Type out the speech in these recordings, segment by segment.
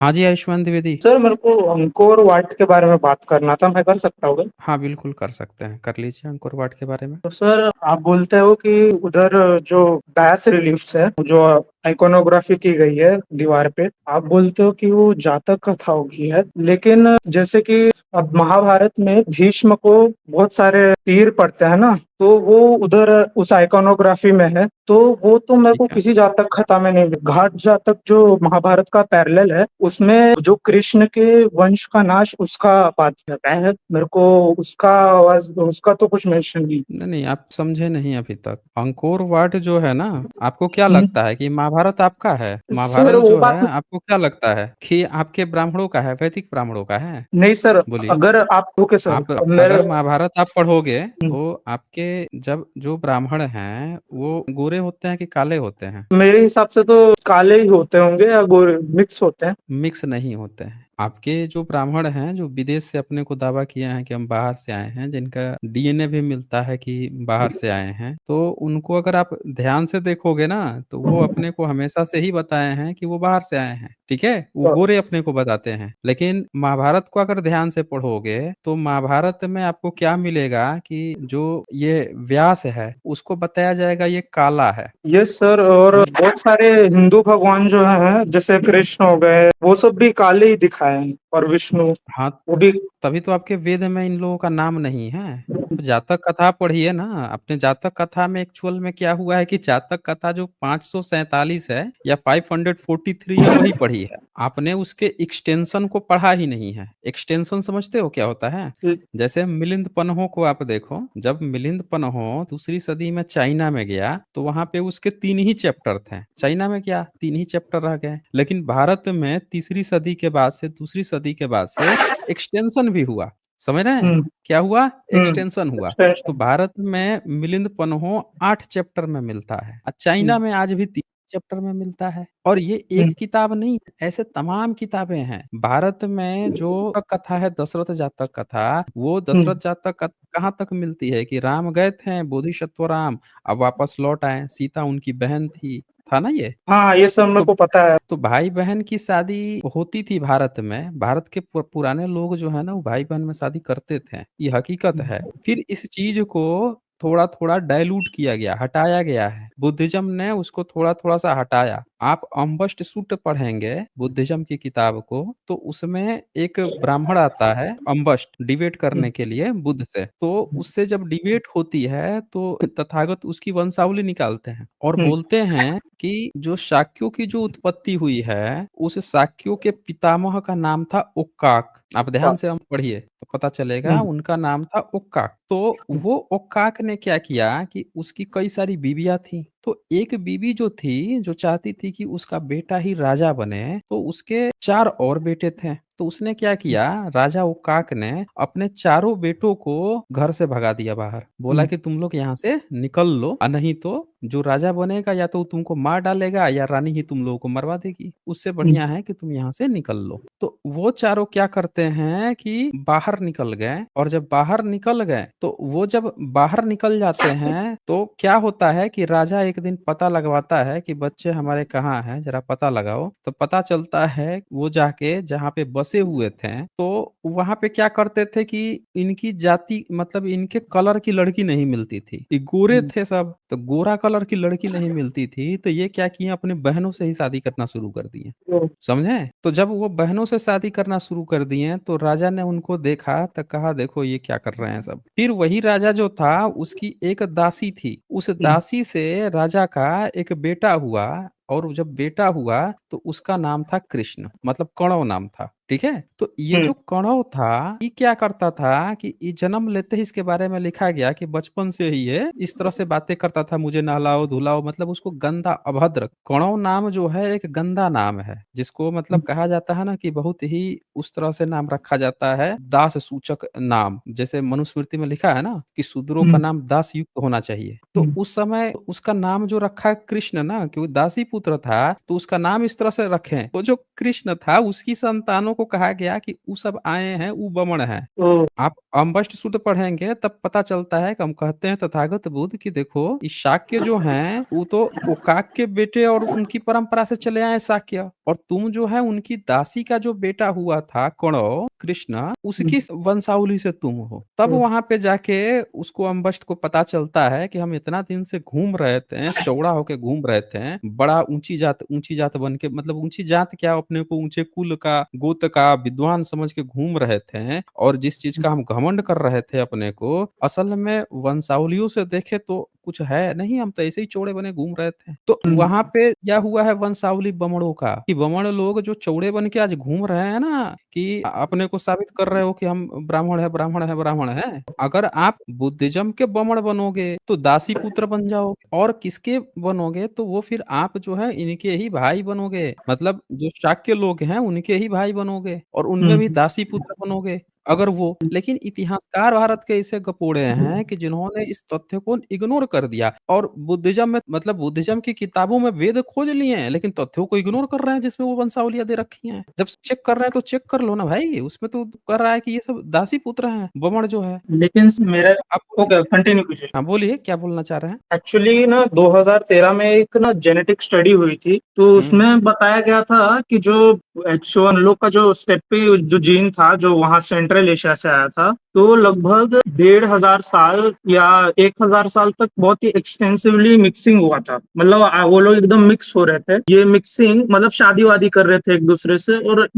हाँ जी, आयुष्मान द्विवेदी। सर मेरे को अंकोर वाट के बारे में बात करना था, मैं कर सकता हूँ क्या? हाँ, बिल्कुल कर सकते हैं। कर लीजिए अंकुर वाट के बारे में। तो सर आप बोलते हो कि उधर जो बैस रिलीफ्स है, जो आइकोनोग्राफी की गई है दीवार पे, आप बोलते हो कि वो जातक कथाओं की है। लेकिन जैसे कि अब महाभारत में भीष्म को बहुत सारे तीर पड़ते हैं ना, तो वो उधर उस आइकोनोग्राफी में है। तो वो तो मेरे ठीक को है। किसी जातक कथा में नहीं मिला। घाट जातक जो महाभारत का पैरेलल है, उसमें जो कृष्ण के वंश का नाश उसका बात कर रहा है। मेरे को उसका तो कुछ मेंशन नहीं। नहीं, नहीं, आप समझे नहीं अभी तक। अंकोर वाट जो है ना, आपको क्या हम्म, लगता है कि महाभारत आपका है? सर महाभारत वो जो है, बात आपको क्या लगता है कि आपके ब्राह्मणों का है, वैदिक ब्राह्मणों का है? नहीं सर। बोलिए। अगर आप ओके सर, आप मेरे अगर महाभारत आप पढ़ोगे हम्म, तो आपके जब जो ब्राह्मण हैं वो गोरे होते हैं कि काले होते हैं? मेरे हिसाब से तो काले ही होते होंगे या गोरे मिक्स होते हैं। मिक्स नहीं होते हैं। आपके जो ब्राह्मण हैं जो विदेश से अपने को दावा किए हैं कि हम बाहर से आए हैं, जिनका डीएनए भी मिलता है कि बाहर से आए हैं, तो उनको अगर आप ध्यान से देखोगे ना, तो वो अपने को हमेशा से ही बताए हैं कि वो बाहर से आए हैं। ठीक है, वो तो गोरे अपने को बताते हैं। लेकिन महाभारत को अगर ध्यान से पढ़ोगे तो महाभारत में आपको क्या मिलेगा कि जो ये व्यास है उसको बताया जाएगा ये काला है। यस सर, और समझ। बहुत सारे हिंदू भगवान जो हैं जैसे कृष्ण हो गए, वो सब भी काले ही दिखाए हैं, और विष्णु हाँ, वो भी। तभी तो आपके वेद में इन लोगों का नाम नहीं है। तो जातक कथा पढ़िए ना। अपने जातक कथा में एक्चुअल में क्या हुआ है कि जातक कथा जो 547 है या 543 है वही पढ़ी है आपने। उसके एक्सटेंशन को पढ़ा ही नहीं है। एक्सटेंशन समझते हो क्या होता है? जैसे मिलिंद पन्हो को आप देखो। जब मिलिंद पन्हो दूसरी सदी में चाइना में गया तो वहां पे उसके 3 ही चैप्टर थे। चाइना में क्या 3 ही चैप्टर रह गए, लेकिन भारत में तीसरी सदी के बाद से, दूसरी सदी के बाद से एक्सटेंशन भी हुआ। समझ रहे हैं? हम्म क्या हुआ? हम्म एक्सटेंशन हुआ। तो एक्सटेंशन। भारत में मिलिंद पन्हो 8 चैप्टर में मिलता है और चाइना हम्म में आज भी 3 चैप्टर में मिलता है। और ये एक हम्म किताब नहीं है, ऐसे तमाम किताबें हैं। भारत में जो कथा है दशरथ जातक कथा, वो हम्म। दशरथ जातक कथा कहाँ तक मिलती है कि राम गए थे बोधिसत्व राम, अब वापस लौट आए। सीता उनकी बहन थी, था ना ये? हाँ, ये सब मेरे तो को पता है। तो भाई बहन की शादी होती थी भारत में। भारत के पुराने लोग जो है ना वो भाई बहन में शादी करते थे, ये हकीकत है। फिर इस चीज को थोड़ा थोड़ा डाइल्यूट किया गया, हटाया गया है। बुद्धिज्म ने उसको थोड़ा थोड़ा सा हटाया। आप अम्बस्ट सूत्र पढ़ेंगे बुद्धिज्म की किताब को, तो उसमें एक ब्राह्मण आता है अम्बस्ट डिबेट हम्म करने के लिए बुद्ध से। तो उससे जब डिबेट होती है तो तथागत उसकी वंशावली निकालते हैं और हम्म बोलते हैं कि जो शाक्यों की जो उत्पत्ति हुई है, उस शाक्यों के पितामह का नाम था उक्काक। आप ध्यान से हम पढ़िए तो पता चलेगा हम्म उनका नाम था उक्काक। तो वो उक्काक ने क्या किया कि उसकी कई सारी बीवियां थी। तो एक बीवी जो थी जो चाहती थी कि उसका बेटा ही राजा बने, तो उसके 4 और बेटे थे। तो उसने क्या किया, राजा उक्काक ने अपने चारों बेटों को घर से भगा दिया बाहर। बोला हम्म कि तुम लोग यहाँ से निकल लो, और नहीं तो जो राजा बनेगा या तो तुमको मार डालेगा या रानी ही तुम लोगों को मरवा देगी। उससे हम्म बढ़िया है कि तुम यहाँ से निकल लो। तो वो चारों क्या करते हैं कि बाहर निकल गए, और जब बाहर निकल गए तो वो जब बाहर निकल जाते हैं तो क्या होता है कि राजा एक दिन पता लगवाता है कि बच्चे हमारे कहाँ हैं, जरा पता लगाओ। तो पता चलता है वो जाके जहाँ पे बसे हुए थे, तो वहां पे क्या करते थे कि इनकी जाति मतलब इनके कलर की लड़की नहीं मिलती थी। ये गोरे हम्म थे सब, तो गोरा कलर की लड़की नहीं मिलती थी, तो ये क्या किए अपने बहनों से ही शादी करना शुरू कर दिए। हम्म समझे? तो जब वो बहनों से शादी करना शुरू कर दिए तो राजा ने उनको देखा तो कहा देखो ये क्या कर रहे हैं सब। फिर वही राजा जो था उसकी एक दासी थी, उस हम्म दासी से राजा का एक बेटा हुआ। और जब बेटा हुआ तो उसका नाम था कृष्ण, मतलब कणव नाम था। ठीक है, तो ये हम्म जो कणव था ये क्या करता था कि ये जन्म लेते ही इसके बारे में लिखा गया कि बचपन से ही ये इस तरह से बातें करता था, मुझे नहलाओ धुलाओ, मतलब उसको गंदा अभद्र। कणव नाम जो है एक गंदा नाम है, जिसको मतलब कहा जाता है ना कि बहुत ही उस तरह से नाम रखा जाता है, दास सूचक नाम। जैसे मनुस्मृति में लिखा है ना कि शूद्रों का हम्म नाम दास युक्त होना चाहिए, तो हम्म उस समय उसका नाम जो रखा है कृष्ण ना, कि वो दासी पुत्र था तो उसका नाम इस तरह से रखें। तो जो कृष्ण था उसकी संतानों को कहा गया कि उ सब आए हैं, उ बमण हैं। ओह! आप अम्बष्ट सूत्र पढ़ेंगे तब पता चलता है कि हम कहते हैं तथागत बुद्ध कि देखो ये शाक्य जो हैं वो तो उकाक के बेटे और उनकी परंपरा से चले आए शाक्य, और तुम जो है उनकी दासी का जो बेटा हुआ था कणव कृष्ण, हुँ, उसकी वंशावली से तुम हो। तब हुँ, वहां पे जाके उसको अम्बष्ट को पता चलता है कि हम इतना दिन से घूम रहे थे, चौड़ा होके घूम रहे थे, बड़ा ऊंची जात बन के, मतलब ऊंची जात क्या, अपने को ऊंचे कुल का गोत्र का विद्वान समझ के घूम रहे थे, और जिस चीज हुँ, का हम घमंड कर रहे थे अपने को, असल में वंशावलियों से देखे तो कुछ है नहीं, हम तो ऐसे ही चौड़े बने घूम रहे थे। तो हुँ, वहां पे क्या हुआ है वंशावली बमड़ों का, कि बमण लोग जो चौड़े बन के आज घूम रहे हैं ना, कि अपने को साबित कर रहे हो कि हम ब्राह्मण है, ब्राह्मण है, ब्राह्मण है। अगर आप बुद्धिज्म के बमण बनोगे तो दासी पुत्र बन जाओगे, और किसके बनोगे तो वो फिर आप जो है इनके ही भाई बनोगे, मतलब जो शाक्य लोग हैं उनके ही भाई बनोगे, और उनमें भी हुँ, दासी पुत्र बनोगे अगर वो। लेकिन इतिहासकार भारत के ऐसे गपोड़े हैं कि जिन्होंने इस तथ्य को इग्नोर कर दिया, और बुद्धिज्म में, मतलब बुद्धिज्म की किताबों में वेद खोज लिए हैं लेकिन तथ्यों को इग्नोर कर रहे हैं जिसमें वो वंशावलियां दे रखी हैं। जब चेक कर रहे हैं तो चेक कर लो ना भाई, उसमें तो कर रहा है कि ये सब दासी पुत्र हैं बमण जो है। लेकिन मेरा आप बोलिए। ओके कंटिन्यू कीजिए। हाँ बोलिए, क्या बोलना चाह रहे हैं? एक्चुअली ना 2013 में एक ना जेनेटिक स्टडी हुई थी, तो हम्म। उसमें बताया गया था कि जो H1 लोग का जो स्टेप्पी जो जीन था जो वहाँ सेंट्रल एशिया से आया था, तो लगभग 1500 या 1000 साल तक बहुत ही एक्सटेंसिवली मिक्सिंग हुआ था। मतलब वो लोग एकदम मिक्स हो रहे थे, ये मिक्सिंग मतलब शादी वादी कर रहे थे एक दूसरे से, और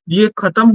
ये खत्म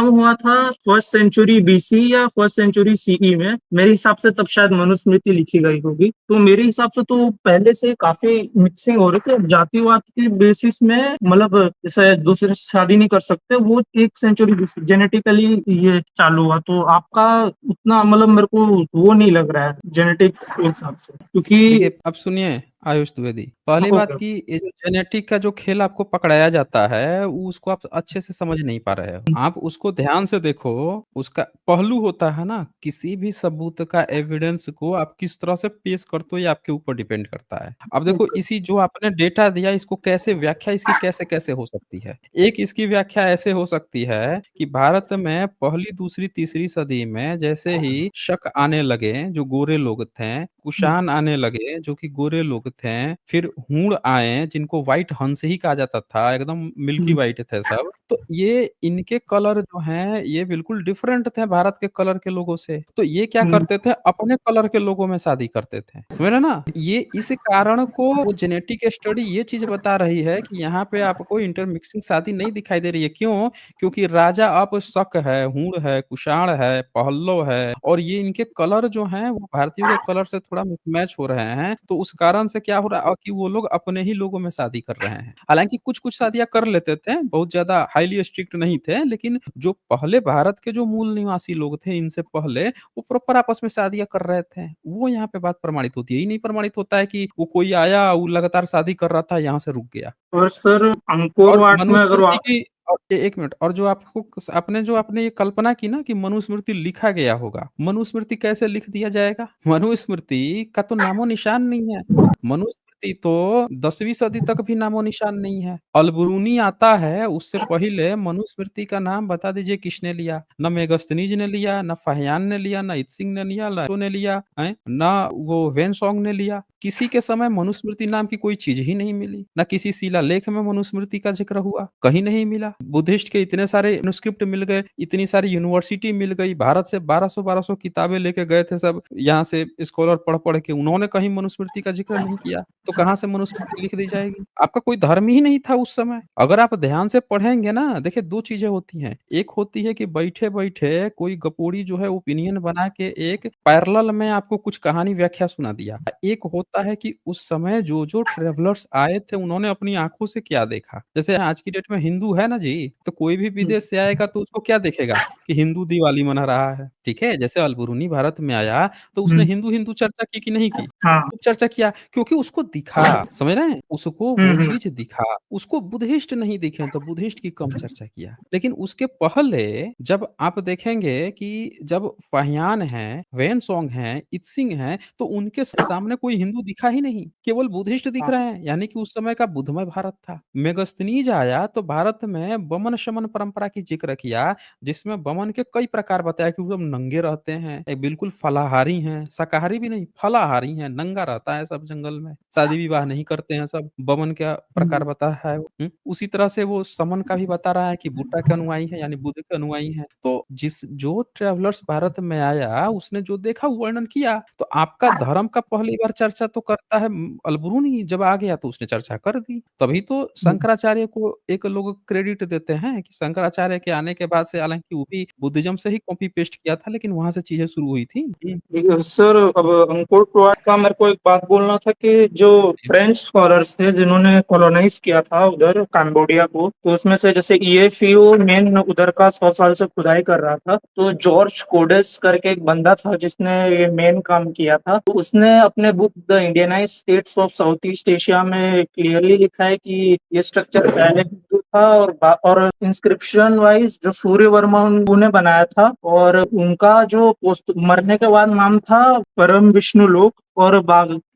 हुआ था फर्स्ट सेंचुरी बीसी या फर्स्ट सेंचुरी सीई में। मेरे हिसाब से तब शायद मनुस्मृति लिखी गई होगी, तो मेरे हिसाब से तो पहले से काफी मिक्सिंग हो रही थी। अब जातिवाद के बेसिस में मतलब जैसे दूसरे से शादी नहीं कर सकते, वो एक सेंचुरी जेनेटिकली ये चालू हुआ। तो आपका उतना मतलब मेरे को वो नहीं लग रहा है जेनेटिक के हिसाब से, क्योंकि देखिए, अब सुनिए आयुष द्विवेदी, पहली हो बात गया। की ये जो जेनेटिक का जो खेल आपको पकड़ाया जाता है उसको आप अच्छे से समझ नहीं पा रहे हो। आप उसको ध्यान से देखो, उसका पहलू होता है ना, किसी भी सबूत का एविडेंस को आप किस तरह से पेश करते हो ये आपके ऊपर डिपेंड करता है। अब देखो, ओके। इसी जो आपने डेटा दिया इसको कैसे व्याख्या इसकी कैसे कैसे हो सकती है। एक इसकी व्याख्या ऐसे हो सकती है कि भारत में पहली दूसरी तीसरी सदी में जैसे ही शक आने लगे जो गोरे लोग थे, कुषाण आने लगे जो कि गोरे लोग थे, फिर हूण आए जिनको व्हाइट हंस ही कहा जाता था, एकदम मिल्की व्हाइट थे सब। तो ये इनके कलर जो हैं ये बिल्कुल डिफरेंट थे भारत के कलर के लोगों से। तो ये क्या करते थे, अपने कलर के लोगों में शादी करते थे, समझ रहे ना। ये इस कारण को वो जेनेटिक स्टडी ये चीज बता रही है कि यहाँ पे आपको इंटरमिक्सिंग शादी नहीं दिखाई दे रही है। क्यों? क्योंकि राजा अब शक है, हूण है, कुषाण है, पहल्लव है, और ये इनके कलर जो हैं वो भारतीयों के कलर से थोड़ा मिसमैच हो रहे हैं। तो उस कारण से क्या हो रहा है कि वो लोग अपने ही लोगों में शादी कर रहे हैं। हालांकि कुछ कुछ शादियां कर लेते थे, बहुत ज्यादा हाईली स्ट्रिक्ट नहीं थे, लेकिन जो पहले भारत के जो मूल निवासी लोग थे इनसे पहले, वो प्रॉपर आपस में शादियां कर रहे थे। वो यहाँ पे बात प्रमाणित होती है। ये नहीं प्रमाणित होता है कि वो कोई आया, वो लगातार शादी कर रहा था, यहाँ से रुक गया। और सर अंकोर और वाट में अगर मनुस्मृति की, और एक मिनट, और जो आपको आपने ये कल्पना की ना कि मनुस्मृति लिखा गया होगा, मनुस्मृति कैसे लिख दिया जाएगा? मनुस्मृति का तो नामो निशान नहीं है। मनुस्मृति तो 10वीं सदी तक भी नामो निशान नहीं है। अलबरूनी आता है, उससे पहले मनुस्मृति का नाम बता दीजिए किसने लिया? न मेगस्थनीज ने लिया, न फाहियान ने लिया, न इत्सिंग ने लिया, ने लिया है, न वो वेनसोंग ने लिया। किसी के समय मनुस्मृति नाम की कोई चीज ही नहीं मिली, ना किसी शिलालेख में मनुस्मृति का जिक्र हुआ, कहीं नहीं मिला। बुद्धिस्ट के इतने सारे मैन्युस्क्रिप्ट मिल गए, इतनी सारी यूनिवर्सिटी मिल गई, भारत से 1200 किताबें लेके गए थे सब, यहाँ से स्कॉलर पढ़ पढ़ के, उन्होंने कहीं मनुस्मृति का जिक्र नहीं किया। तो कहाँ से मनुस्मृति लिख दी जाएगी? आपका कोई धर्म ही नहीं था उस समय। अगर आप ध्यान से पढ़ेंगे ना, देखिए दो चीजें होती हैं। एक होती है कि बैठे बैठे कोई गपोड़ी जो है ओपिनियन बना के एक पैरेलल में आपको कुछ कहानी व्याख्या सुना दिया। एक होता है कि उस समय जो जो ट्रेवलर्स आए थे उन्होंने अपनी आंखों से क्या देखा। जैसे आज की डेट में हिंदू है ना जी, तो कोई भी विदेश से आएगा तो उसको क्या देखेगा कि हिंदू दिवाली मना रहा है, ठीक है। जैसे अलबरूनी भारत में आया तो उसने हिंदू हिंदू चर्चा की कि नहीं की? हाँ। खूब चर्चा किया, क्योंकि उसको दिखा, समझ रहे हैं, उसको वो चीज दिखा। उसको बुद्धिस्ट नहीं दिखे तो बुद्धिस्ट की कम चर्चा किया। लेकिन उसके पहले जब आप देखेंगे कि जब फाहियान है, वेनसोंग है, इत्सिंग है, तो उनके सामने कोई हिंदू हिंदू दिखा ही नहीं, केवल बुद्धिस्ट दिख हाँ। रहे हैं, यानी कि उस समय का बुद्धमय भारत था। मेगस्थनीज आया तो भारत में बमन-शमन परंपरा की ज़िक्र किया, जिसमें बमन के कई प्रकार बताया कि वो सब नंगे रहते हैं, बिल्कुल फलाहारी हैं, शाकाहारी भी नहीं, फलाहारी हैं, नंगा रहता है सब जंगल में, शादी-विवाह नहीं करते हैं सब, बमन का प्रकार हुँ, बता रहा है वो। उसी तरह से वो समन का भी बता रहा है कि बुद्धा के अनुयायी हैं, यानी बुद्ध के अनुयायी हैं। तो जो ट्रैवलर्स भारत में आया, उसने जो देखा वो वर्णन किया। तो आपका धर्म का पहली बार चर्चा तो करता है अलबरूनी, जब आ गया तो उसने चर्चा कर दी। तभी तो हुँ। शंकराचार्य को एक लोग क्रेडिट देते हैं कि शंकराचार्य के आने के बाद से, हालाँकि वो भी बुद्धिज़्म से ही कॉपी पेस्ट किया था, लेकिन वहाँ से चीज़ें शुरू हुई थी। देखिए सर, अब अंकुर टोयाट का मेरे को एक बात बोलना था कि जो फ्रेंच स्कॉलर्स थे जिन्होंने कॉलोनाइज किया था उधर कंबोडिया को, तो उसमें से जैसे ईएफईओ मेन उधर का 100 साल से खुदाई कर रहा था, तो जॉर्ज कोडेस करके एक बंदा था जिसने ये मेन काम किया था। तो उसने अपने book the Indianised states of south east Asia में क्लियरली लिखा है कि ये स्ट्रक्चर पहले हिंदू था, और इंस्क्रिप्शन वाइज जो सूर्य वर्मा उन्होंने बनाया था, और उनका जो पोस्ट मरने के बाद नाम था परम विष्णु लोक,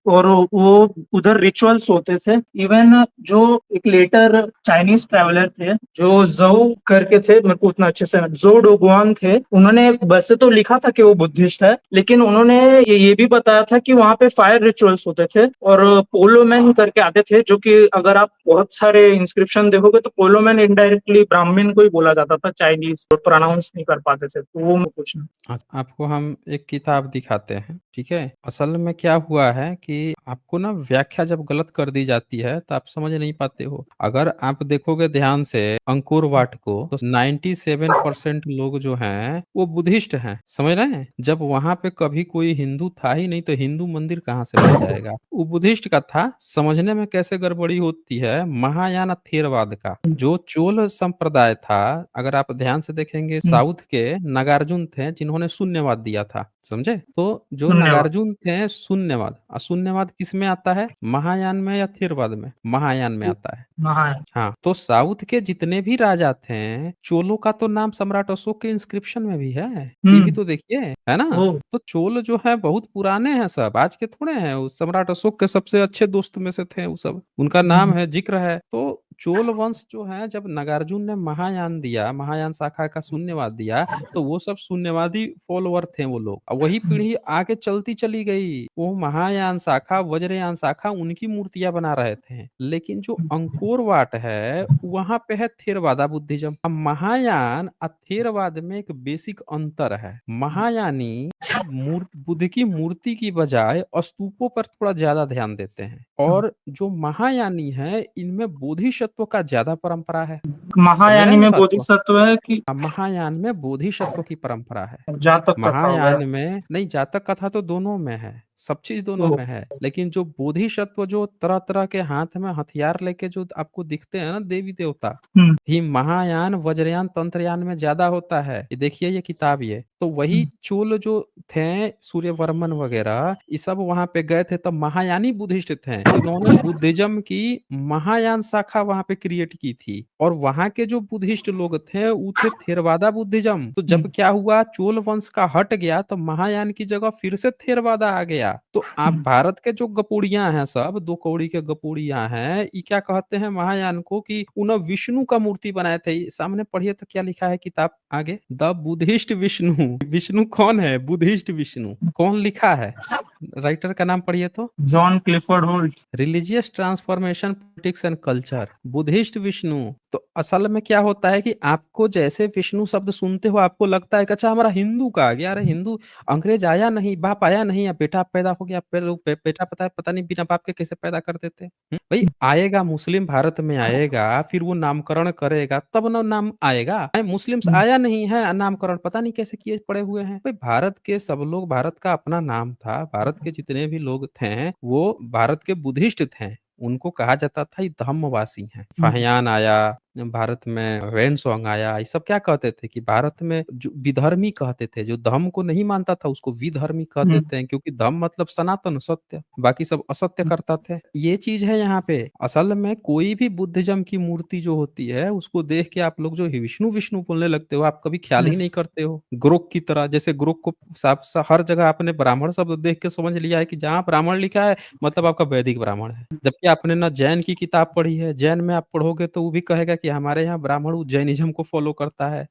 और वो उधर रिचुअल्स होते थे। इवन जो एक लेटर चाइनीज ट्रैवलर थे जो जोउ करके थे, मेरे को उतना अच्छे से जो डोगुआन थे, उन्होंने वैसे तो लिखा था कि वो बुद्धिस्ट है, लेकिन उन्होंने ये भी बताया था कि वहां पे फायर रिचुअल्स होते थे, और पोलोमैन करके आते थे, जो कि अगर आप बहुत सारे इंस्क्रिप्शन देखोगे तो पोलोमैन इनडायरेक्टली ब्राह्मण को ही बोला जाता था, चाइनीज प्रोनाउंस नहीं कर पाते थे, तो वो पूछना। आपको हम एक किताब दिखाते हैं, ठीक है? असल में क्या हुआ है कि आपको ना व्याख्या जब गलत कर दी जाती है, तो आप समझ नहीं पाते हो। अगर आप देखोगे ध्यान से अंकुर वाट को, तो 97% लोग जो हैं, वो बुद्धिस्ट हैं, समझ रहे हैं? जब वहाँ पे कभी कोई हिंदू था ही नहीं, तो हिंदू मंदिर कहाँ से बन जाएगा? वो बुद्धिस्ट का था। समझने में कैसे गड़बड़ी होती है, महायान थेरवाद का। जो चोल संप्रदाय था, अगर आप ध्यान से देखेंगे, हम्म, साउथ के नागार्जुन थे जिन्होंने शून्यवाद दिया था, समझे? तो जो धन्यवाद। नागार्जुन थे शून्यवाद, शून्यवाद किस में आता है? महायान में या थेरवाद में? महायान में आता है। हाँ। हाँ, तो साउथ के जितने भी राजा थे, चोलों का तो नाम सम्राट अशोक के इंस्क्रिप्शन में भी है। ये भी हम्म। तो देखिए, है ना? ओ। तो चोल जो है बहुत पुराने हैं सब, आज के थोड़े हैं। वो सम्राट अशोक के सबसे अच्छे दोस्त में से थे वो सब। उनका नाम हम्म। है, जिक्र है। तो चोल वंश जो है, जब नागार्जुन ने महायान दिया, महायान शाखा का शून्यवाद दिया, तो वो सब शून्यवादी फॉलोअर थे वो लोग। और वही पीढ़ी आगे चलती चली गई। वो महायान शाखा, वज्रयान शाखा, उनकी मूर्तियां बना रहे थे। लेकिन जो अंकोर वाट है, वहां पे है थेरवादा बुद्धिज्म। अब महायान और थेरवाद में एक बेसिक अंतर है। महायानी बुद्ध की मूर्ति की बजाय स्तूपों पर थोड़ा ज्यादा ध्यान देते हैं, और जो महायानी है, इनमें बोधिसत्व का ज्यादा परंपरा है। समझ रहे महायानी हैं इस में बात को? बोधिसत्व है कि महायान में बोधिसत्व की परंपरा है। जातक कथा हो गया। महायान में नहीं, जातक कथा तो दोनों में है, सब चीज दोनों ओ। में है। लेकिन जो बोधिसत्व, जो तरह तरह के हाथ में हथियार लेके जो आपको दिखते हैं ना, देवी देवता, हम्म। ही महायान, वज्रयान, तंत्रयान में ज्यादा होता है। ये देखिए, ये किताब, ये तो वही हम्म। चोल जो थे, सूर्यवर्मन वगैरह, ये सब वहां पे गए थे, तब महायानी बुद्धिस्ट थे। इन्होंने बुद्धिज्म की महायान शाखा वहां पे क्रिएट की थी, और वहां के जो बुद्धिस्ट लोग थे, वो थे थेरवादा बुद्धिज्म। तो जब हम्म। क्या हुआ, चोल वंश का हट गया, तो महायान की जगह फिर से थेरवादा आ गया। तो आप हम्म। भारत के जो गपोड़ियां हैं, सब दो कौड़ी के गपोड़ियां हैं, ये क्या कहते हैं महायान को, कि उन्हें विष्णु का मूर्ति बनाए थे। ये सामने पढ़िए तो क्या लिखा है किताब आगे, द बुद्धिस्ट विष्णु। विष्णु कौन है? बुद्धिस्ट विष्णु कौन लिखा है? राइटर का नाम पढ़िए तो। John Clifford Holt. Religious transformation, politics and culture, Buddhist Vishnu. तो असल में क्या होता है कि आपको जैसे विष्णु शब्द सुनते हो, आपको लगता है कि अच्छा, हमारा हिंदू का आ गया। अरे हिंदू, अंग्रेज आया नहीं, बाप आया नहीं, या बेटा पैदा हो गया। बेटा पता नहीं बिना बाप के कैसे पैदा कर देते। भाई आएगा, मुस्लिम भारत में आएगा, फिर वो नामकरण करेगा, तब ना नाम आएगा। मुस्लिम्स आया नहीं है, नामकरण पता नहीं कैसे किए पड़े हुए हैं। भाई भारत के सब लोग, भारत का अपना नाम था। भारत के जितने भी लोग थे, वो भारत के बुद्धिस्ट थे। उनको कहा जाता था ये धम्मवासी हैं। फाहियान आया, भारत में वैन आया, ये सब क्या कहते थे कि भारत में जो विधर्मी कहते थे, जो धम्म को नहीं मानता था उसको विधर्मी कह हुँ, देते हैं क्योंकि धम्म मतलब सनातन सत्य, बाकी सब असत्य हुँ, करता थे। ये चीज़ है यहाँ पे। असल में कोई भी बुद्धिज़्म की मूर्ति जो होती है, उसको देख के आप लोग जो विष्णु, विष्णु बोलने लगते हो, आप कभी ख्याल हुँ, ही नहीं करते हो। गुरुक की तरह, जैसे गुरुक को साफ सा हर जगह आपने ब्राह्मण शब्द देख के समझ लिया है कि जहाँ ब्राह्मण लिखा है मतलब आपका वैदिक ब्राह्मण है। जबकि आपने ना जैन की किताब पढ़ी है, जैन में आप पढ़ोगे तो वो भी कहेगा कि हमारे यहाँ ब्राह्मण जैनिज़्म को फ़ॉलो करता है।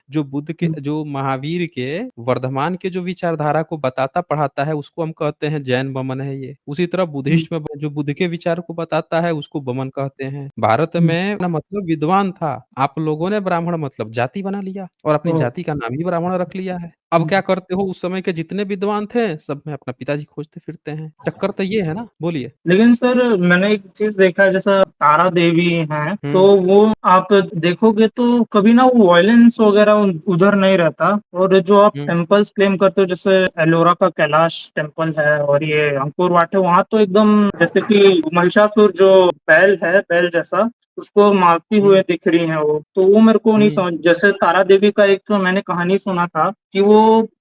हुँ, जो महावीर के वर्धमान के जो विचारधारा को बताता पढ़ाता है उसको हम कहते हैं जैन बमन है ये। उसी तरह हुँ, बुद्धिस्ट में जो बुद्ध के विचार को बताता है उसको बमन कहते हैं। भारत हुँ, में ना मतलब विद्वान था, आप लोगों ने ब्राह्मण मतलब जाति बना लिया और अपनी ओह! जाति का नाम ही ब्राह्मण रख लिया है। अब हुँ। क्या करते हो उस समय के जितने विद्वान थे सब में अपना पिताजी खोजते फिरते हैं। चक्कर तो ये है ना, बोलिए? लेकिन सर मैंने एक चीज़ देखा है जैसा तारा देवी हैं, तो हुँ, वो आप देखोगे तो कभी ना वो वॉयलेंस वगैरह उधर नहीं रहता और जो आप हुँ, टेम्पल्स क्लेम करते हो जैसे एलोरा का कैलाश टेम्पल है और ये अंकोर वाट है, वहाँ तो एकदम जैसे कि महिषासुर जो बैल है, बैल जैसा उसको मारती हुँ, हुए दिख रही हैं वो। तो वो मेरे को नहीं हुँ। समझ जैसे तारा देवी का एक तो मैंने कहानी सुना था कि वो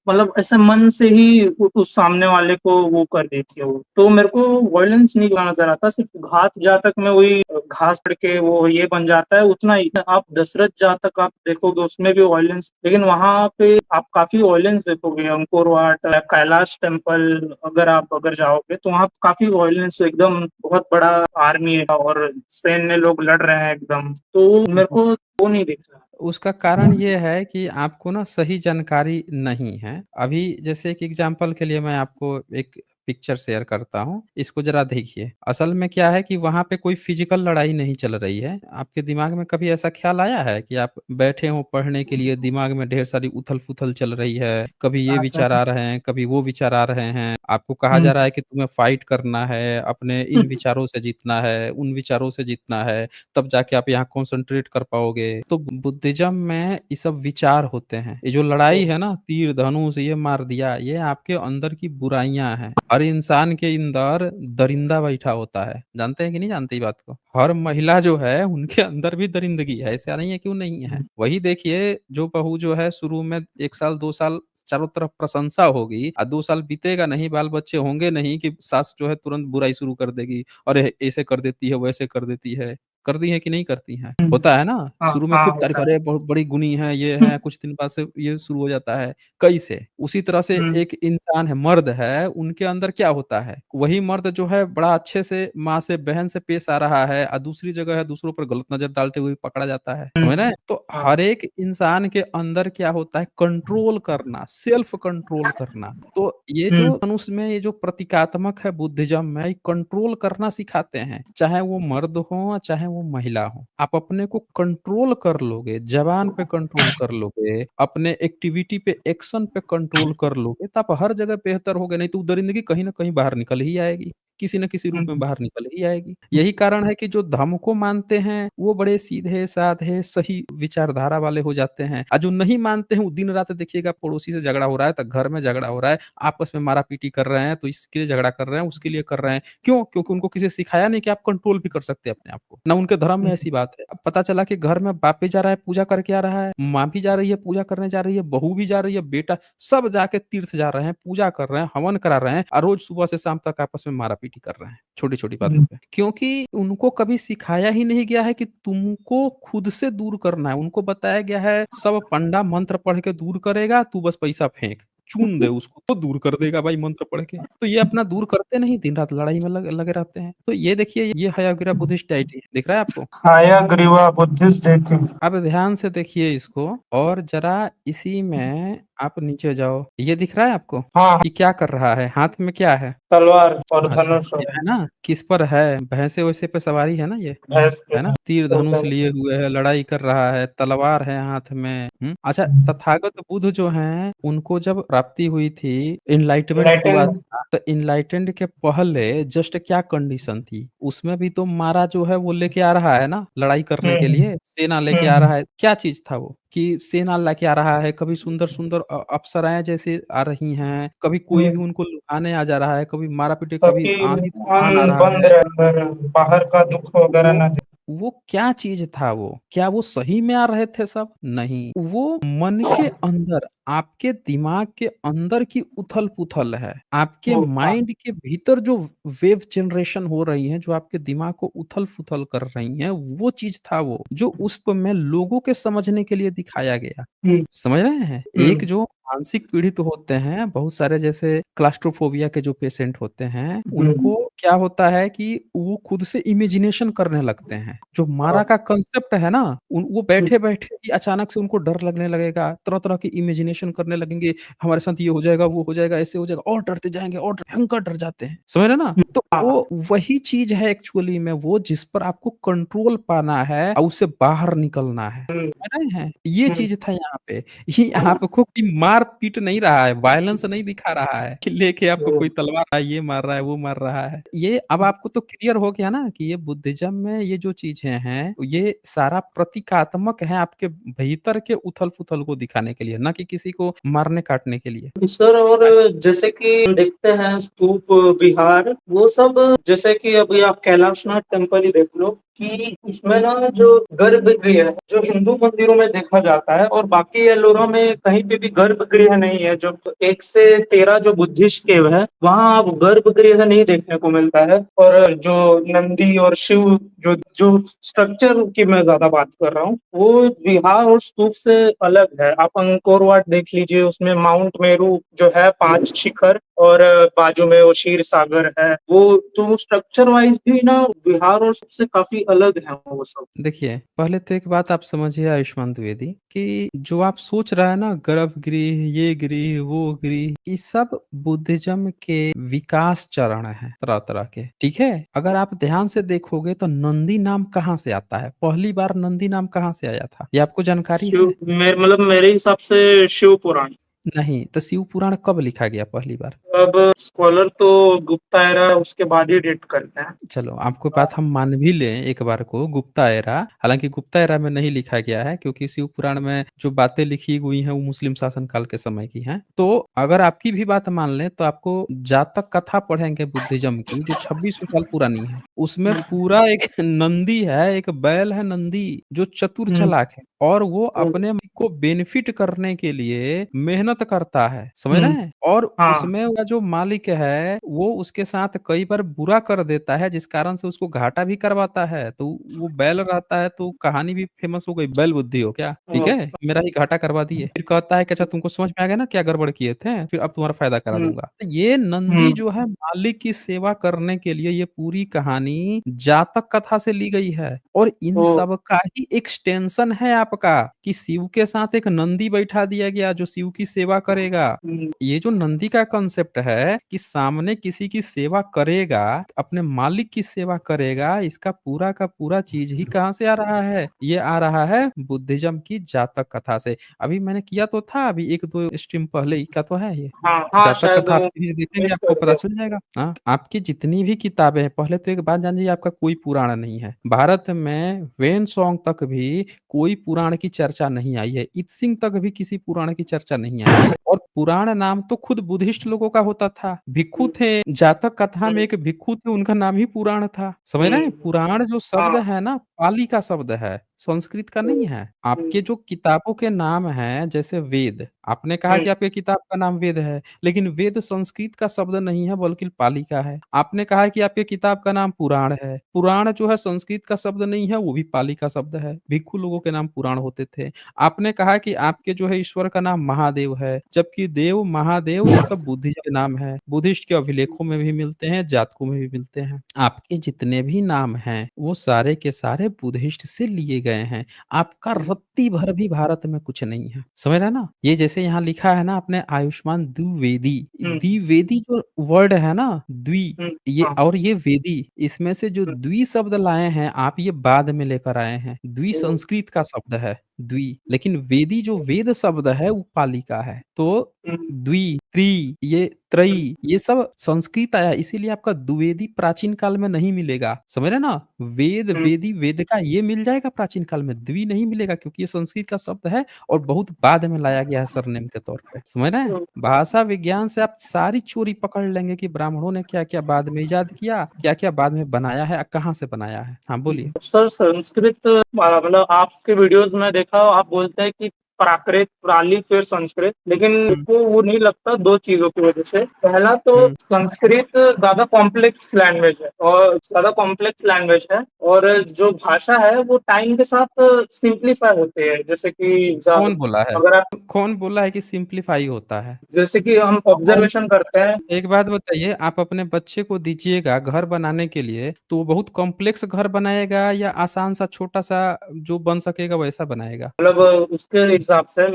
मतलब ऐसे मन से ही उस सामने वाले को वो कर देती है वो। तो मेरे को वॉयलेंस नहीं बना नज़र आता, सिर्फ़ घात जातक में वही घास पड़ के वो ये बन जाता है, उतना ही। आप दशरथ जातक आप देखोगे उसमें भी वॉयलेंस, लेकिन वहाँ पे आप काफ़ी वॉयलेंस देखोगे। अंकोर वाट, कैलाश टेम्पल अगर जाओगे तो वहाँ काफ़ी वॉयलेंस एकदम बहुत बड़ा आर्मी है और सैन्य लोग लड़ रहे हैं एकदम। तो मेरे को वो नहीं दिख रहा। उसका कारण ये है कि आपको ना सही जानकारी नहीं है। अभी जैसे एक एग्ज़ाम्पल के लिए मैं आपको एक पिक्चर शेयर करता हूँ, इसको ज़रा देखिए। असल में क्या है कि वहाँ पे कोई फ़िज़िकल लड़ाई नहीं चल रही है। आपके दिमाग में कभी ऐसा ख़्याल आया है कि आप बैठे हो पढ़ने के लिए, दिमाग में ढेर सारी उथल-पुथल चल रही है, कभी ये हाँ सर। विचार आ रहे हैं, कभी वो विचार आ रहे हैं, आपको कहा हुँ, जा रहा है कि तुम्हें फ़ाइट करना है, अपने इन विचारों से जीतना है, उन विचारों से जीतना है, तब जाके आप यहाँ कॉन्सन्ट्रेट कर पाओगे। तो बुद्धिज़्म में ये सब विचार होते हैं। ये जो लड़ाई है ना तीर धनुष ये मार दिया, ये आपके अंदर की बुराइयाँ हैं। हर इंसान के अंदर दरिंदा बैठा होता है। जानते हैं कि नहीं जानते ये बात को? हर महिला जो है उनके अंदर भी दरिंदगी है, ऐसा नहीं है क्यों नहीं है। वही देखिए जो बहू जो है शुरू में 1 साल 2 साल चारों तरफ प्रशंसा होगी 2 साल बीतेगा नहीं, बाल-बच्चे होंगे नहीं कि सास जो है तुरंत बुराई शुरू कर देगी। अरे! ऐसे कर देती है, वैसे कर देती है। कर दी हैं कि नहीं करती हैं? हुँ। होता है ना? हाँ, शुरू में हाँ, खूब तारीफ़ होता है। अरे! बहुत बड़ी गुणी है, ये हुँ, है, कुछ दिन बाद से ये शुरू हो जाता है। कैसे? उसी तरह से हुँ, एक इंसान है, मर्द है, उनके अंदर क्या होता है? वही मर्द जो है बड़ा अच्छे से माँ से, बहन से पेश आ रहा है दूसरी जगह है दूसरों पर गलत नज़र डालते हुए पकड़ा जाता है। हुँ, समझ रहे हैं? तो हाँ, हर एक इंसान के अंदर क्या होता है? कंट्रोल करना, सेल्फ कंट्रोल करना। तो ये हुँ, जो मनुष्य में ये जो प्रतीकात्मक है बुद्धिज़्म में, ये कंट्रोल करना सिखाते हैं। चाहे वो मर्द हो, चाहे वो महिला हो। आप अपने को कंट्रोल कर लोगे, ज़बान पे कंट्रोल कर लोगे, अपने एक्टिविटी पे, एक्शन पे कंट्रोल कर लोगे, तो आप हर जगह बेहतर होगे, नहीं तो दरिंदगी कहीं न कहीं बाहर निकल ही आएगी। किसी न किसी रूप में हुँ, बाहर निकल ही आएगी। यही कारण है कि जो धर्म को मानते हैं, वो बड़े सीधे-साधे, सही विचारधारा वाले हो जाते हैं। जो नहीं मानते हैं, वो दिन-रात देखिएगा पड़ोसी से झगड़ा हो रहा है, तो घर में झगड़ा हो रहा है, आपस में मारा-पीटी कर रहे हैं, तो इसके लिए झगड़ा कर रहे हैं, उसके लिए कर रहे हैं। क्यों? क्योंकि उनको किसी ने सिखाया नहीं कि आप कंट्रोल भी कर सकते हैं अपने आप को। ना उनके धर्म में हुँ, ऐसी बात है। अब पता चला कि घर में बाप भी जा रहा है, पूजा करके आ रहा है, माँ भी जा रही है, पूजा करने जा रही है, बहू भी जा रही है, बेटा सब जाके तीर्थ जा रहे हैं, पूजा कर रहे हैं, हवन करा रहे हैं और रोज़ सुबह से शाम तक आपस में मारा-पीटी कर रहे हैं, छोटी-छोटी बातों हुँ, पे। क्योंकि उनको कभी सिखाया ही नहीं गया है कि तुमको खुद से दूर करना है। उनको बताया गया है सब पंडा मंत्र पढ़ के दूर करेगा, तू बस पैसा फेंक। चुन दे उसको, तो दूर कर देगा भाई मंत्र पढ़ के। तो ये अपना दूर करते नहीं, दिन-रात लड़ाई में लगे रहते हैं। तो ये देखिए ये हयाग्रीवा बुद्धिस्ट डेइटी दिख रहा है आपको? Hayagriva Buddhist deity. आप ध्यान से देखिए इसको और ज़रा इसी में आप नीचे जाओ। ये दिख रहा है आपको? हाँ, कि क्या कर रहा है? हाथ में क्या है? तलवार और अच्छा, धनुष ये और है ना? किस पर है? भैंसे-वैसे पे सवारी है ना ये? भैंस के है ना? हैं, तीर धनुष टोटल। लिए हुए है, लड़ाई कर रहा है, तलवार है हाथ में। अच्छा तथागत बुद्ध जो हैं, उनको जब प्राप्ति हुई थी, एनलाइटमेंट लैटिन। हुआ था, तो एनलाइटेंड के पहले जस्ट क्या कंडीशन थी? उसमें भी तो मारा जो है वो लेके आ रहा है ना, लड़ाई करने के हुँ, लिए, सेना लेके आ हुँ, रहा है। क्या चीज़ था वो? कि सेना लेके आ रहा है, कभी सुंदर-सुंदर अप्सराएँ जैसे आ रही हैं, कभी कोई भी हुँ, उनको लुभाने आ जा रहा है, कभी मारा-पीटी, कभी ताकि आंधी-तूफान आ मन रहा बंद है। रहे अंदर, बाहर का दुःख वगैरह वो ना दे। वो क्या चीज़ था वो? क्या वो सही में आ रहे थे सब? नहीं, वो मन के अंदर, आपके दिमाग के अंदर की उथल-पुथल है। आपके वो हाँ, माइंड के भीतर जो वेव जनरेशन हो रही है, जो आपके दिमाग को उथल-पुथल कर रही हैं, वो चीज़ था वो, जो उस प में लोगों के समझने के लिए दिखाया गया। हुँ, समझ रहे हैं? एक हुँ, जो मानसिक पीड़ित होते हैं, बहुत सारे जैसे क्लास्ट्रोफोबिया के जो पेशेंट होते हैं, हुँ, उनको क्या होता है कि वो खुद से इमेजिनेशन करने लगते हैं। जो हाँ, मारा का कांसेप्ट है ना, उन वो हुँ, बैठे-बैठे ही अचानक से उनको डर लगने लगेगा, तरह-तरह की इमेजिनेशन करने लगेंगे, हमारे साथ ये हो जाएगा, वो हो जाएगा, ऐसे हो जाएगा और डरते जाएँगे और भयंकर डर जाते हैं। समझ रहे हैं ना? हुँ, तो हाँ, हाँ, वो वही चीज़ है एक्चुअली में वो जिस पर आपको कंट्रोल पाना है और उससे बाहर निकलना है। हुँ, समझ रहे हैं? ये हुँ, चीज़ था यहाँ पे। ये आपको कोई मार-पीट नहीं रहा है, वायलेंस नहीं दिखा रहा है कि लेके आपको वो कोई तलवार ये मार रहा है, वो मार रहा है। ये अब आपको तो क्लियर हो गया ना कि ये बुद्धिज़्म में ये जो चीज़ें हैं, ये सारा प्रतीकात्मक है आपके भीतर के उथल-पुथल को दिखाने के लिए, ना कि किसी को मारने-काटने के लिए। सर और जैसे कि हम देखते हैं स्तूप विहार वो सब जैसे कि अभी आप कैलाशनाथ टेम्पल ही देख लो कि उसमें ना जो गर्भगृह है जो हिंदू मंदिरों में देखा जाता है और बाकी एलोरा में कहीं पे भी गर्भगृह नहीं है। जो 1 से 13 जो बुद्धिस्ट केव है वहां आप गर्भगृह नहीं देखने को मिलता है। और जो नंदी और शिव जो जो स्ट्रक्चर की मैं ज्यादा बात कर रहा हूँ वो विहार और स्तूप से अलग है। आप अंकोर वाट देख लीजिए उसमें माउंट मेरू जो है 5 शिखर और बाजू में वो क्षीर सागर है। वो तो स्ट्रक्चर वाइज भी ना बिहार और सबसे काफी अलग है वो सब। देखिए, पहले तो एक बात आप समझिए आयुष्मान द्विवेदी कि जो आप सोच रहा है ना गर्भगृह, ये गृह, वो गृह, ये सब बुद्धिज़्म के विकास चरण हैं तरह-तरह के, ठीक है? अगर आप ध्यान से देखोगे तो नंदी नाम कहाँ से आता है? पहली बार नंदी नाम कहाँ से आया था? ये आपको जानकारी शिव है? मतलब मेरे हिसाब से शिव पुराण। नहीं, तो शिव पुराण कब लिखा गया पहली बार? अब स्कॉलर तो गुप्ता एरा उसके बाद ही डेट करते हैं। चलो, आपको बात हम मान भी लें एक बार को गुप्ता एरा, हालाँकि गुप्ता एरा में नहीं लिखा गया है क्योंकि शिव पुराण में जो बातें लिखी हुई हैं वो मुस्लिम शासन काल के समय की हैं। तो अगर आपकी भी बात मान लें तो आपको जातक कथा पढ़ेंगे बुद्धिज़्म की जो 2600 साल पुरानी है। उसमें पूरा एक नंदी है, एक बैल है नंदी जो चतुर हुँ, चालाक है और वो हुँ, अपने को बेनिफिट करने के लिए मेहनत करता है, समझ रहे हुँ, हैं? और हाँ, उसमें वो जो मालिक है, वो उसके साथ कई बार बुरा कर देता है, जिस कारण से उसको घाटा भी करवाता है। तो वो बैल रहता है, तो कहानी भी फ़ेमस हो गई, बैल बुद्धि हो क्या, ठीक हाँ, है? मेरा ही घाटा करवा दिए। फिर कहता है कि अच्छा तुमको समझ में आ गया ना क्या गड़बड़ किए थे? फिर अब तुम्हारा फ़ायदा करा हुँ, दूँगा। तो ये नंदी हुँ, जो है मालिक की सेवा करने के लिए ये पूरी कहानी जातक कथा से ली गई है और इन ओह! सब का ही एक्सटेंशन है आपका कि शिव के साथ एक नंदी बैठा दिया गया जो शिव की सेवा करेगा। हुँ, ये जो नंदी का कांसेप्ट है कि सामने किसी की सेवा करेगा, अपने मालिक की सेवा करेगा, इसका पूरा का पूरा चीज़ ही कहाँ से आ रहा है? ये आ रहा है बुद्धिज़्म की जातक कथा से। अभी मैंने किया तो था अभी 1-2 स्ट्रीम पहले ही का तो है ये। हाँ, हाँ, जातक शायद कथा आप सीरीज़ देखेंगे मिस आपको कर पता गया। चल जाएगा। हाँ, आपकी जितनी भी किताबें हैं पहले तो एक बात जान लीजिए आपका कोई पुराण नहीं है। भारत में वेन सॉन्ग तक भी कोई पुराण की चर्चा नहीं आई है। इत तक भी किसी पुराण की चर्चा नहीं आई है। और पुराण नाम तो खुद बुद्धिस्ट लोगों का होता था। भिक्षु हुँ, थे, जातक कथा में हुँ, एक भिक्षु थे उनका नाम ही पुराण था। समझ रहे हैं? हुँ, पुराण जो शब्द हाँ, है ना पाली का शब्द है, संस्कृत का हुँ, नहीं है। आपके हुँ, जो किताबों के नाम हैं जैसे वेद, आपने कहा हुँ, कि आपकी किताब का नाम वेद है, लेकिन वेद संस्कृत का शब्द नहीं है बल्कि पाली का है। आपने कहा कि आपकी किताब का नाम पुराण है, पुराण जो है संस्कृत का शब्द नहीं है वो भी पाली का शब्द है। भिक्षु लोगों के नाम पुराण होते थे। आपने कहा कि आपके जो है ईश्वर का नाम महादेव है, जबकि देव, महादेव ये सब बुद्धिस्ट के नाम हैं। बुद्धिस्ट के अभिलेखों में भी मिलते हैं, जातकों में भी मिलते हैं। आपके जितने भी नाम हैं, वो सारे के सारे बुद्धिस्ट से लिए गए हैं। आपका हुँ, रत्ती भर भी भारत में कुछ नहीं है। समझ रहे हैं ना? ये जैसे यहाँ लिखा है ना आपने आयुष्मान द्विवेदी, हुँ, द्विवेदी जो वर्ड है ना, द्वि हुँ, ये हाँ, और ये वेदी, इसमें से जो हुँ, द्वि शब्द लाए हैं, आप ये बाद में लेकर आए हैं। द्वि ओह! संस्कृत का शब्द है, द्वि, लेकिन वेदी जो वेद शब्द है, वो पाली का है। तो हुँ, द्वि, त्रि, ये त्रयी, ये सब संस्कृत आया है, इसीलिए आपका द्विवेदी प्राचीन काल में नहीं मिलेगा। समझ रहे हैं ना? वेद, हुँ, वेदी, वेदिका ये मिल जाएगा प्राचीन काल में, द्वि नहीं मिलेगा क्योंकि ये संस्कृत का शब्द है और बहुत बाद में लाया गया है सरनेम के तौर पे। समझ रहे हैं? हुँ। भाषा विज्ञान से आप सारी चोरी पकड़ लेंगे कि ब्राह्मणों ने क्या-क्या बाद में इजाद किया, क्या-क्या बाद में बनाया है, कहाँ से बनाया है। हाँ, बोलिए। सर संस्कृत मतलब आपके वीडियोस में देखा आप बोलते हैं कि प्राकृत, प्राली फिर संस्कृत, लेकिन हुँ, मेरे को वो नहीं लगता 2 चीज़ों की वजह से। पहला तो हुँ। संस्कृत ज़्यादा कॉम्प्लेक्स लैंग्वेज है और ज़्यादा कॉम्प्लेक्स लैंग्वेज है और जो भाषा है वो टाइम के साथ सिम्प्लीफाई होती है। जैसे कि कौन बोला है? अगर आप कौन बोला है कि सिम्प्लीफाई होता है? जैसे कि हम कौन ऑब्जर्वेशन करते अच्छा, हैं। एक बात बताइए, आप अपने बच्चे को दीजिएगा घर बनाने के लिए, तो वो बहुत कॉम्प्लेक्स घर बनाएगा या आसान-सा छोटा-सा जो बन सकेगा वैसा बनाएगा? मतलब उसके हिसाब से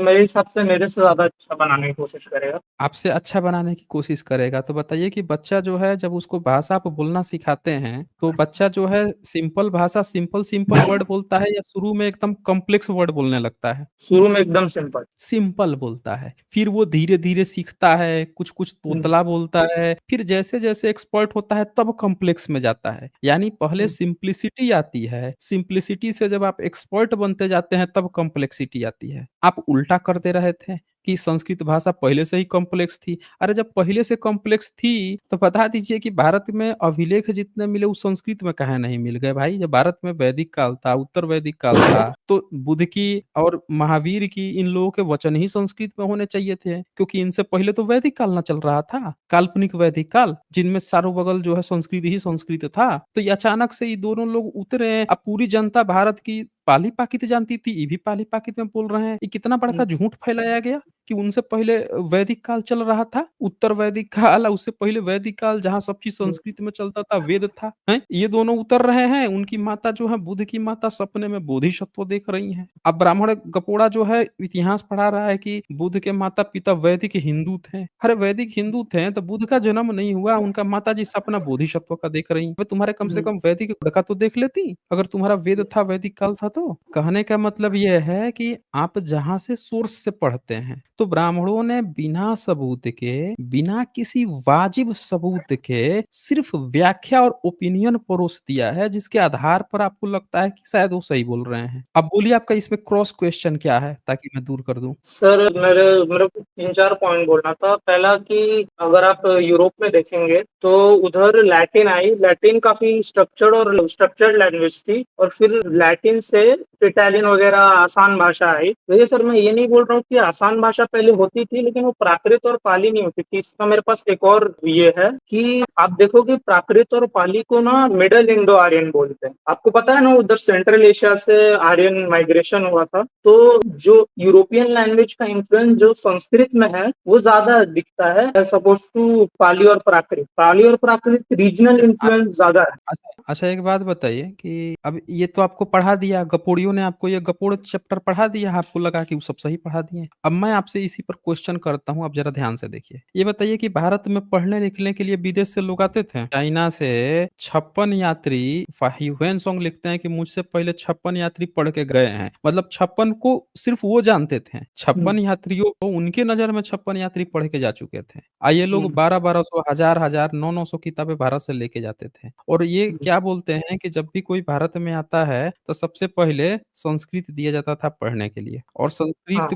मेरे से ज़्यादा अच्छा बनाने की कोशिश करेगा। आपसे अच्छा बनाने की कोशिश करेगा। तो बताइए कि बच्चा जो है जब उसको भाषा आप बोलना सिखाते हैं, तो बच्चा जो है सिंपल भाषा सिंपल-सिंपल वर्ड बोलता है या शुरू में एकदम कॉम्प्लेक्स वर्ड बोलने लगता है? शुरू में एकदम सिंपल। सिंपल बोलता है, फिर वो धीरे-धीरे सीखता है, कुछ-कुछ हुँ, तोतला बोलता है, फिर जैसे-जैसे एक्सपर्ट होता है तब कॉम्प्लेक्स में जाता है। यानी पहले हुँ, सिम्प्लिसिटी आती है, सिम्प्लिसिटी से जब आप एक्सपर्ट बनते जाते हैं तब कॉम्प्लेक्सिटी आती है। आप उल्टा कर दे रहे थे कि संस्कृत भाषा पहले से ही कॉम्प्लेक्स थी। अरे जब पहले से कॉम्प्लेक्स थी, तो बता दीजिए कि भारत में अभिलेख जितने मिले वो संस्कृत में काहे नहीं मिल गए भाई? जब भारत में वैदिक काल था, उत्तर वैदिक काल था, तो बुद्ध की और महावीर की इन लोगों के वचन ही संस्कृत में होने चाहिए थे, क्योंकि इनसे पहले तो वैदिक काल ना चल रहा था, काल्पनिक वैदिक काल, जिनमें चारों बगल जो है संस्कृत ही संस्कृत था। तो ये अचानक से ये दोनों लोग उतरे, अब पूरी जनता भारत की पाली-पाकित जानती थी, ये भी पाली-पाकित में बोल रहे हैं। ये कितना बड़का हुँ, झूठ फैलाया गया कि उनसे पहले वैदिक काल चल रहा था, उत्तर वैदिक काल, उससे पहले वैदिक काल जहाँ सब चीज़ हुँ, संस्कृत में चलता था, वेद था, हैं? ये दोनों उतर रहे हैं, उनकी माता जो है बुद्ध की माता सपने में बोधिसत्व देख रही हैं। अब ब्राह्मण गपोड़ा जो है इतिहास पढ़ा रहा है कि बुद्ध के माता-पिता वैदिक हिंदू थे। अरे वैदिक हिंदू थे तो बुद्ध का जन्म नहीं हुआ, उनका माताजी सपना बोधिसत्व का देख रही हैं। अबे तुम्हारे कम से हुँ, कम वैदिक का तो देख लेती, अगर तुम्हारा वेद था, वैदिक काल था तो। कहने का मतलब ये है कि आप जहाँ से सोर्स से पढ़ते हैं, तो ब्राह्मणों ने बिना सबूत के, बिना किसी वाजिब सबूत के सिर्फ व्याख्या और ओपिनियन परोस दिया है, जिसके आधार पर आपको लगता है कि शायद वो सही बोल रहे हैं। अब बोलिए आपका इसमें क्रॉस क्वेश्चन क्या है, ताकि मैं दूर कर दूँ? सर मेरे मेरे को 3-4 पॉइंट बोलना था। पहला कि अगर आप यूरोप में देखेंगे तो उधर लैटिन आई, लैटिन काफ़ी स्ट्रक्चर्ड लैंग्वेज थी और फिर लैटिन से इटालियन वगैरह आसान भाषा आई। देखिए सर मैं ये नहीं बोल रहा हूँ कि आसान भाषा पहले होती थी लेकिन वो प्राकृत और पाली नहीं होती थी। इसका मेरे पास एक और ये है कि आप देखोगे प्राकृत और पाली को ना मिडल इंडो आर्यन बोलते हैं। आपको पता है ना उधर सेंट्रल एशिया से आर्यन माइग्रेशन हुआ था। तो जो यूरोपियन लैंग्वेज का इन्फ्लुएंस जो संस्कृत में है वो ज्यादा दिखता है एज अपोज टू पाली और प्राकृत। पाली और प्राकृत रीजनल इन्फ्लुएंस ज्यादा है। अच्छा एक बात बताइए कि अब ये तो आपको पढ़ा दिया, गपोड़ियों ने आपको ये गपोड़ चैप्टर पढ़ा दिया, आपको लगा कि वो सब सही पढ़ा दिए। अब मैं आपसे इसी पर क्वेश्चन करता हूँ, आप ज़रा ध्यान से देखिए। ये बताइए कि भारत में पढ़ने-लिखने के लिए विदेश से लोग आते थे? चाइना से 56 यात्री ह्यूएन लिखते हैं कि मुझसे पहले 56 यात्री पढ़ के गए हैं। मतलब 56 को सिर्फ वो जानते थे। हम्म, 56 यात्रियों को उनके नज़र में 56 यात्री पढ़ के जा चुके थे। ये लोग हम्म, 12-1200, हज़ार-हज़ार, 9-900 किताबें भारत से लेके जाते थे। और ये हम्म, क्या बोलते हैं कि जब भी कोई भारत में आता है, तो सबसे पहले संस्कृत दिया जाता था पढ़ने के लिए और हाँ,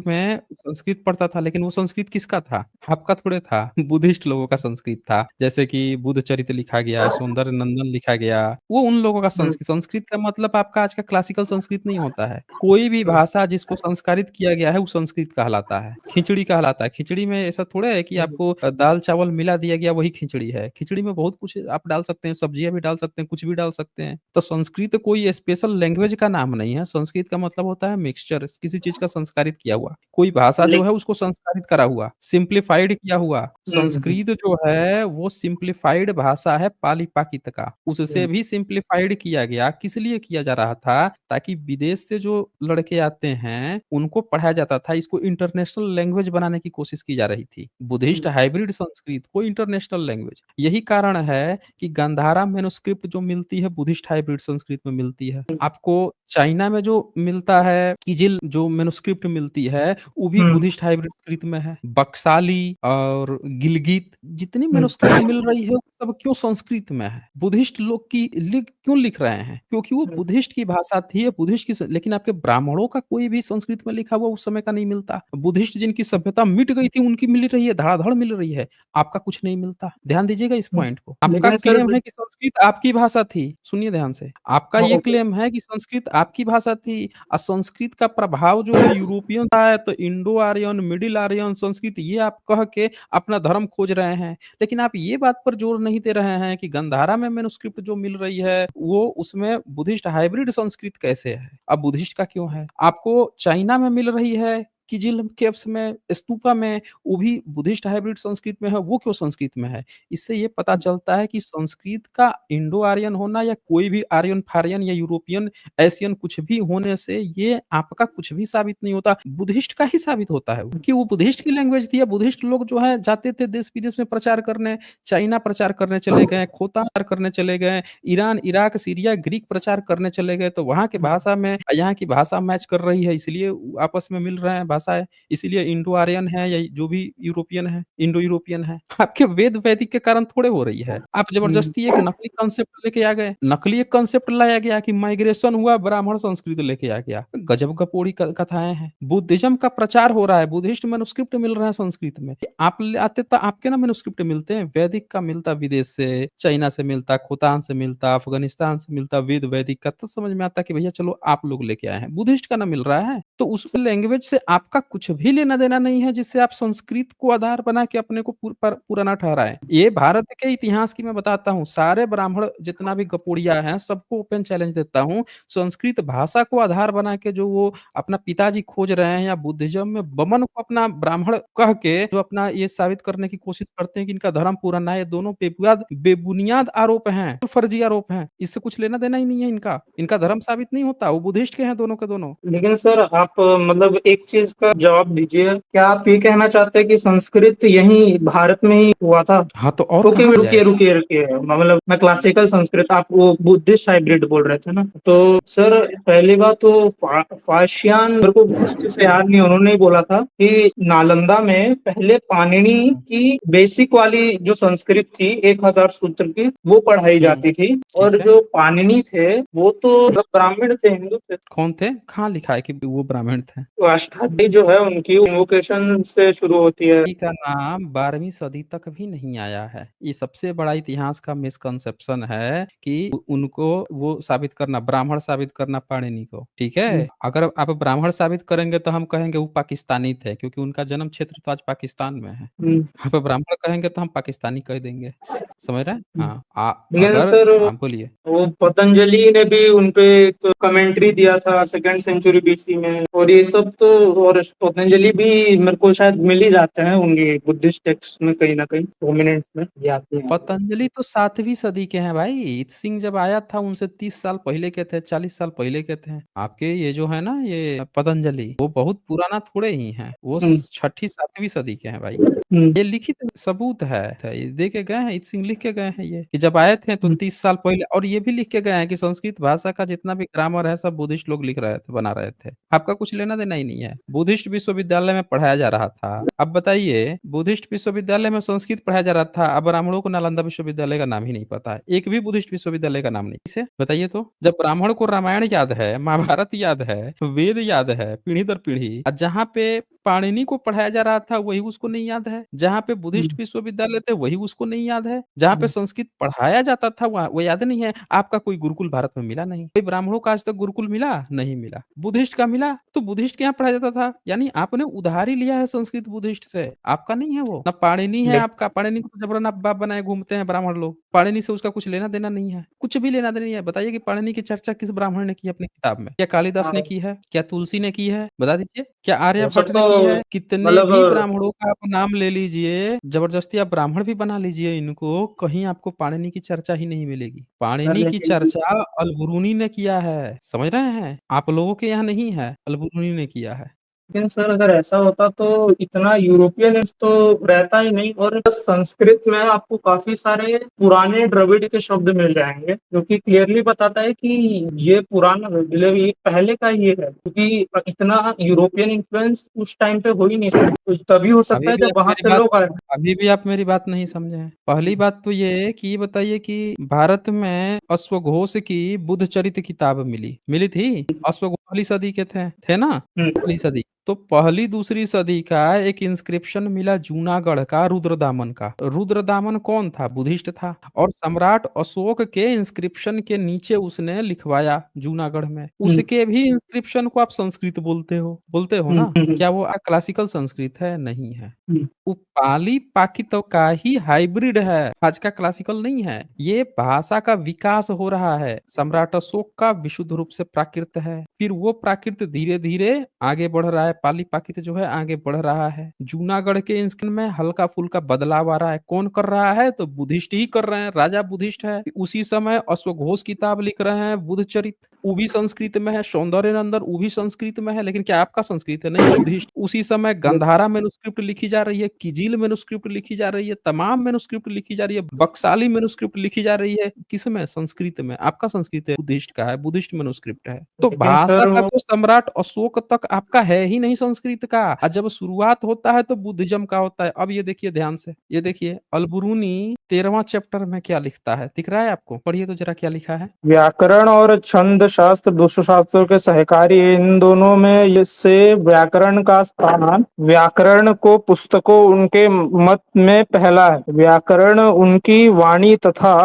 संस्कृत पढ़ता था, लेकिन वो संस्कृत किसका था? आपका थोड़े था, बुद्धिस्ट लोगों का संस्कृत था। जैसे कि बुद्ध चरित्र लिखा गया, सौंदर्य नंदन लिखा गया, वो उन लोगों का हम्म, संस्कृत संस्कृत का मतलब आपका आज का क्लासिकल संस्कृत नहीं होता है। कोई भी भाषा जिसको संस्कारित किया गया है, वो संस्कृत कहलाता है। खिचड़ी कहलाता है। खिचड़ी में ऐसा थोड़ा है कि हम्म, आपको दाल-चावल मिला दिया गया वही खिचड़ी है। खिचड़ी में बहुत कुछ आप डाल सकते हैं, सब्जियाँ भी डाल सकते हैं, कुछ भी डाल सकते हैं। तो संस्कृत कोई स्पेशल लैंग्वेज का नाम नहीं है। संस्कृत का मतलब होता है मिक्सचर, किसी चीज़ का संस्कारित किया हुआ। कोई भाषा जो है लेकिन उसको संस्कारित करा हुआ, सिम्प्लिफाइड किया हुआ। संस्कृत जो है वो सिम्प्लिफाइड भाषा है पाली-प्राकृत का। उससे हम्म, भी सिम्प्लिफाइड किया गया। किस लिए किया जा रहा था? ताकि विदेश से जो लड़के आते हैं, उनको पढ़ाया जाता था। इसको इंटरनेशनल लैंग्वेज बनाने की कोशिश की जा रही थी। बुद्धिस्ट हम्म, हाइब्रिड संस्कृत को इंटरनेशनल लैंग्वेज। यही कारण है कि गांधारा मैन्युस्क्रिप्ट जो मिलती है बुद्धिस्ट हाइब्रिड संस्कृत में मिलती है। आपको चाइना में जो मिलता है, किजिल जो मैन्युस्क्रिप्ट मिलती है, वो भी हुँ, बुद्धिस्ट हाइब्रिड संस्कृत में है। बकसाली और गिलगित जितनी हुँ, मैन्युस्क्रिप्ट मिल रही है, वो सब क्यों संस्कृत में है? बुद्धिस्ट लोग की क्यों लिख रहे हैं? क्योंकि वो हुँ, बुद्धिस्ट की भाषा थी, या बुद्धिस्ट की स लेकिन आपके ब्राह्मणों का कोई भी संस्कृत में लिखा हुआ उस समय का नहीं मिलता। बुद्धिस्ट जिनकी सभ्यता मिट गई थी, उनकी मिल रही है, धड़ाधड़ मिल रही है। आपका कुछ नहीं मिलता। ध्यान दीजिएगा इस हुँ। पॉइंट को। आपका लेकिन सर क्लेम है कि संस्कृत आपकी भाषा थी। सुनिए ध्यान से। आपका हाँ, ये ओके। क्लेम है कि संस्कृत आपकी भाषा थी, और संस्कृत का प्रभाव जो है यूरोपियन का है, तो Indo Aryan, middle Aryan Sanskrit, ये आप कह के अपना धर्म खोज रहे हैं। लेकिन आप ये बात पर जोर नहीं दे रहे हैं कि गंधारा में मैन्युस्क्रिप्ट जो मिल रही है, वो उसमें बुद्धिस्ट हाइब्रिड संस्कृत कैसे है? अब बुद्धिस्ट का क्यों है? आपको चाइना में मिल रही है, किजिल केव्स में, स्तूपा में, वो भी बुद्धिस्ट हाइब्रिड संस्कृत में है, वो क्यों संस्कृत में है? इससे ये पता चलता है कि संस्कृत का इंडो आर्यन होना, या कोई भी आर्यन-फार्यन या यूरोपियन, एशियन कुछ भी होने से ये आपका कुछ भी साबित नहीं होता, बुद्धिस्ट का ही साबित होता है वो। कि वो बुद्धिस्ट की लैंग्वेज थी, या बुद्धिस्ट लोग जो है जाते थे देश-विदेश में प्रचार करने, चाइना प्रचार करने चले गए, खोता प्रचार करने चले गए, ईरान, इराक, सीरिया, ग्रीक प्रचार करने चले गए, तो वहाँ की भाषा में यहाँ की भाषा मैच कर रही है, इसलिए आपस में मिल रहे हैं भाषाएँ, इसीलिए इंडो आर्यन है, या जो भी यूरोपियन है, इंडो यूरोपियन है। आपके वेद वैदिक के कारण थोड़े हो रही है। आप हुँ, ज़बरदस्ती एक नकली कॉन्सेप्ट लेके आ गए। नकली एक कॉन्सेप्ट लाया गया कि माइग्रेशन हुआ, ब्राह्मण संस्कृत लेके आ गया। गजब गपोड़ी क कथाएँ हैं। बुद्धिज़्म का प्रचार हो रहा है, बुद्धिस्ट मैन्युस्क्रिप्ट मिल रहा है संस्कृत में। आप ले आते तो आपके ना मैन्युस्क्रिप्ट मिलते हैं, वैदिक का मिलता विदेश से, चाइना से मिलता, खोतान से मिलता, अफ़गानिस्तान से मिलता, वेद वैदिक का, तो समझ में आता कि भैया चलो आप लोग लेके आए हैं। बुद्धिस्ट का ना मिल रहा है, तो उस लैंग्वेज से आपका कुछ भी लेना-देना नहीं है, जिससे आप संस्कृत को आधार बना के अपने को पूरा ना ठहराएँ। ये भारत के इतिहास की मैं बताता हूँ, सारे ब्राह्मण जितना भी गपोड़िया हैं, सबको ओपन चैलेंज देता हूँ, संस्कृत भाषा को आधार बना के जो वो अपना पिताजी खोज रहे हैं, या बुद्धिज़्म में बमन को अपना ब्राह्मण कह के जो अपना ये साबित करने की कोशिश करते हैं कि इनका धर्म पूरा ना है, ये दोनों बेबुनियाद आरोप हैं, फर्जी आरोप हैं। इससे कुछ लेना-देना ही नहीं है इनका। इनका धर्म साबित नहीं होता, वो बुद्धिस्ट के हैं दोनों के दोनों। लेकिन सर आप मतलब एक चीज़ का जवाब दीजिए, क्या आप ये कहना चाहते हैं कि संस्कृत यहीं भारत में ही हुआ था? हाँ, तो और ओके, कहाँ से रुकिए, आएगा? रुकिए, रुकिए। मतलब मैं क्लासिकल संस्कृत, आप वो बुद्धिस्ट हाइब्रिड बोल रहे थे ना? तो सर पहली बात तो फारसियान मेरे को अच्छे से याद नहीं, उन्होंने ही बोला था कि नालंदा में पहले पाणिनि की बेसिक वाली जो संस्कृत थी 1000 सूत्र की, वो पढ़ाई हुँ, जाती थी। ठीक और है। जो पाणिनि थे वो तो मतलब ब्राह्मण थे, हिंदू थे। कौन थे? कहाँ लिखा है कि वो ब्राह्मण थे? तो अष्टाध्यायी जो है उनकी इन्वोकेशन से शुरू होती है। जी का नाम 12वीं सदी तक भी नहीं आया है। ये सबसे बड़ा इतिहास का मिसकंसेप्शन है कि उनको वो साबित करना, ब्राह्मण साबित करना पाणिनि को, ठीक हुँ, है? अगर आप ब्राह्मण साबित करेंगे तो हम कहेंगे वो पाकिस्तानी थे, क्योंकि उनका जन्म क्षेत्र तो आज पाकिस्तान में है। हुँ, आप ब्राह्मण कहेंगे तो हम पाकिस्तानी कह देंगे। समझ रहे हैं? हुँ। हाँ, लेकिन अगर सर हाँ, बोलिए। वो पतंजलि ने भी उनपे एक कमेंट्री दिया था सेकंड सेंचुरी बीसी में, और ये सब तो, और पतंजलि भी मेरे को शायद मिल ही जाते हैं उनके बुद्धिस्ट टेक्स्ट में कहीं न कहीं प्रोमिनेंट में ये आते हैं। पतंजलि तो 7वीं सदी के हैं भाई। इत सिंह जब आया था उनसे 30 साल पहले के थे, 40 साल पहले के थे। आपके ये जो है ना ये पतंजलि, वो बहुत पुराना थोड़े ही हैं। वो हुँ, 6ठी 7वीं सदी के हैं भाई। हुँ, ये लिखित सबूत है। ये दे के गए हैं, इत सिंह लिख के गए हैं ये, कि जब आए थे तो हुँ, 30 साल पहले, और ये भी लिख के गए हैं कि संस्कृत भाषा का जितना भी ग्रामर है सब बुद्धिस्ट लोग लिख रहे थे, बना रहे थे। आपका कुछ लेना-देना ही नहीं है। बुद्धिस्ट विश्वविद्यालय में पढ़ाया जा रहा था। अब बताइए, बुद्धिस्ट विश्वविद्यालय में संस्कृत पढ़ाया जा रहा था, अब ब्राह्मणों को नालंदा विश्वविद्यालय का नाम ही नहीं पता है। एक भी बुद्धिस्ट विश्वविद्यालय का नाम नहीं। कैसे? बताइए तो? जब ब्राह्मण को रामायण याद है, महाभारत याद है, वेद याद है, पीढ़ी दर पीढ़ी, जहाँ पे पाणिनि को पढ़ाया जा रहा था वही उसको नहीं याद है, जहाँ पे हुँ, बुद्धिस्ट विश्वविद्यालय थे वही उसको नहीं याद है, जहाँ पे हुँ। संस्कृत पढ़ाया जाता था वहाँ वो याद नहीं है। आपका कोई गुरुकुल भारत में मिला नहीं। कोई ब्राह्मणों का आज तक गुरुकुल मिला? नहीं मिला। बुद्धिस्ट का मिला? तो बुद्धिस्ट के यहाँ पढ़ाया जाता था। यानी आपने उधार ही लिया है संस्कृत बुद्धिस्ट से, आपका नहीं है वो। ना पाणिनि है ले आपका, पाणिनि को तो जबरन आप बाप बनाए घूमते हैं ब्राह्मण लोग। पाणिनि से उसका कुछ लेना-देना नहीं है। कुछ भी लेना-देना नहीं है। बताइए कि पाणिनि की चर्चा किस ब्राह्मण ने की अपनी किताब में? क्या कालिदास ने हाँ, की है? क्या तुलसी ने की है? बता दीजिए। क्या वो सब आर्यभट्ट ने की तो है? कितने भी मतलब ब्राह्मणों का आप नाम ले लीजिए, ज़बरदस्ती आप ब्राह्मण भी बना लीजिए इनको, कहीं आपको पाणिनि की चर्चा ही नहीं मिलेगी। सर पाणिनि की लेकिन चर्चा अल-बरूनी ने किया है, समझ रहे हैं? आप लोगों के यहाँ नहीं है, अल-बरूनी ने किया है। लेकिन सर अगर ऐसा होता तो इतना यूरोपियन तो रहता ही नहीं, और संस्कृत में आपको काफी सारे पुराने द्रविड़ के शब्द मिल जाएंगे जो कि क्लियरली बताता है कि ये पुराना मतलब ये पहले का ये है, क्योंकि इतना यूरोपियन इन्फ्लुएंस उस टाइम पे हो ही नहीं सकता, तो तभी हो सकता अभी है भी जब आप वहां मेरी से बात लोग आए। अभी भी आप मेरी बात नहीं समझे हैं। पहली बात तो ये है कि ये बताइए कि भारत में अश्वघोष की बुद्धचरित किताब मिली मिली थी? अश्वघोष पहली सदी के थे ना? हम्म। पहली सदी तो पहली दूसरी सदी का एक इंस्क्रिप्शन मिला जूनागढ़ का रुद्रदामन का। रुद्रदामन कौन था? बुद्धिस्ट था। और सम्राट अशोक के इंस्क्रिप्शन के नीचे उसने लिखवाया जूनागढ़ में। हम्म। उसके भी इंस्क्रिप्शन को आप संस्कृत बोलते हो हम्म। ना? क्या वो क्लासिकल संस्कृत है? नहीं है। हम्म। वो पाली पाकितों का ही हाइब्रिड है, आज का क्लासिकल नहीं है। ये भाषा का विकास हो रहा है। सम्राट अशोक का विशुद्ध रूप से प्राकृत है, फिर वो प्राकृत धीरे धीरे आगे बढ़ रहा है, पाली पाकित जो है आगे बढ़ रहा है। जूनागढ़ के इंस्क्रिप्शन में हल्का फुल्का बदलाव आ रहा है। कौन कर रहा है? तो बुद्धिस्ट ही कर रहे हैं, राजा बुद्धिस्ट है। उसी समय अश्वघोष किताब लिख रहे हैं बुद्धचरित, वो भी संस्कृत में है। सौंदर्य नंदन वो भी संस्कृत में है, लेकिन क्या आपका संस्कृत है? नहीं, बुद्धिस्ट। उसी समय गंधारा मैन्युस्क्रिप्ट लिखी जा रही है, किजिल मैन्युस्क्रिप्ट लिखी जा रही है, तमाम मैन्युस्क्रिप्ट लिखी जा रही है, बक्साली मैन्युस्क्रिप्ट लिखी जा रही है। किसमें? संस्कृत में। आपका संस्कृत है, बुद्धिस्ट का है, बुद्धिस्ट मैन्युस्क्रिप्ट है। तो लेकिन भाषा सर का वो तो सम्राट अशोक तक आपका है ही नहीं संस्कृत का। और जब शुरुआत होता है तो बुद्धिज्म का होता है। अब ये देखिए ध्यान से, ये देखिए अलबरूनी 13वां चैप्टर में क्या लिखता है, दिख रहा है आपको? पढ़िए तो जरा क्या लिखा है। व्याकरण और छंद शास्त्र दूसरे शास्त्रों के सहकारी हैं। इन दोनों में से व्याकरण का स्थान व्याकरण को पुस्तकों उनके मत में पहला है। व्याकरण उनकी वाणी तथा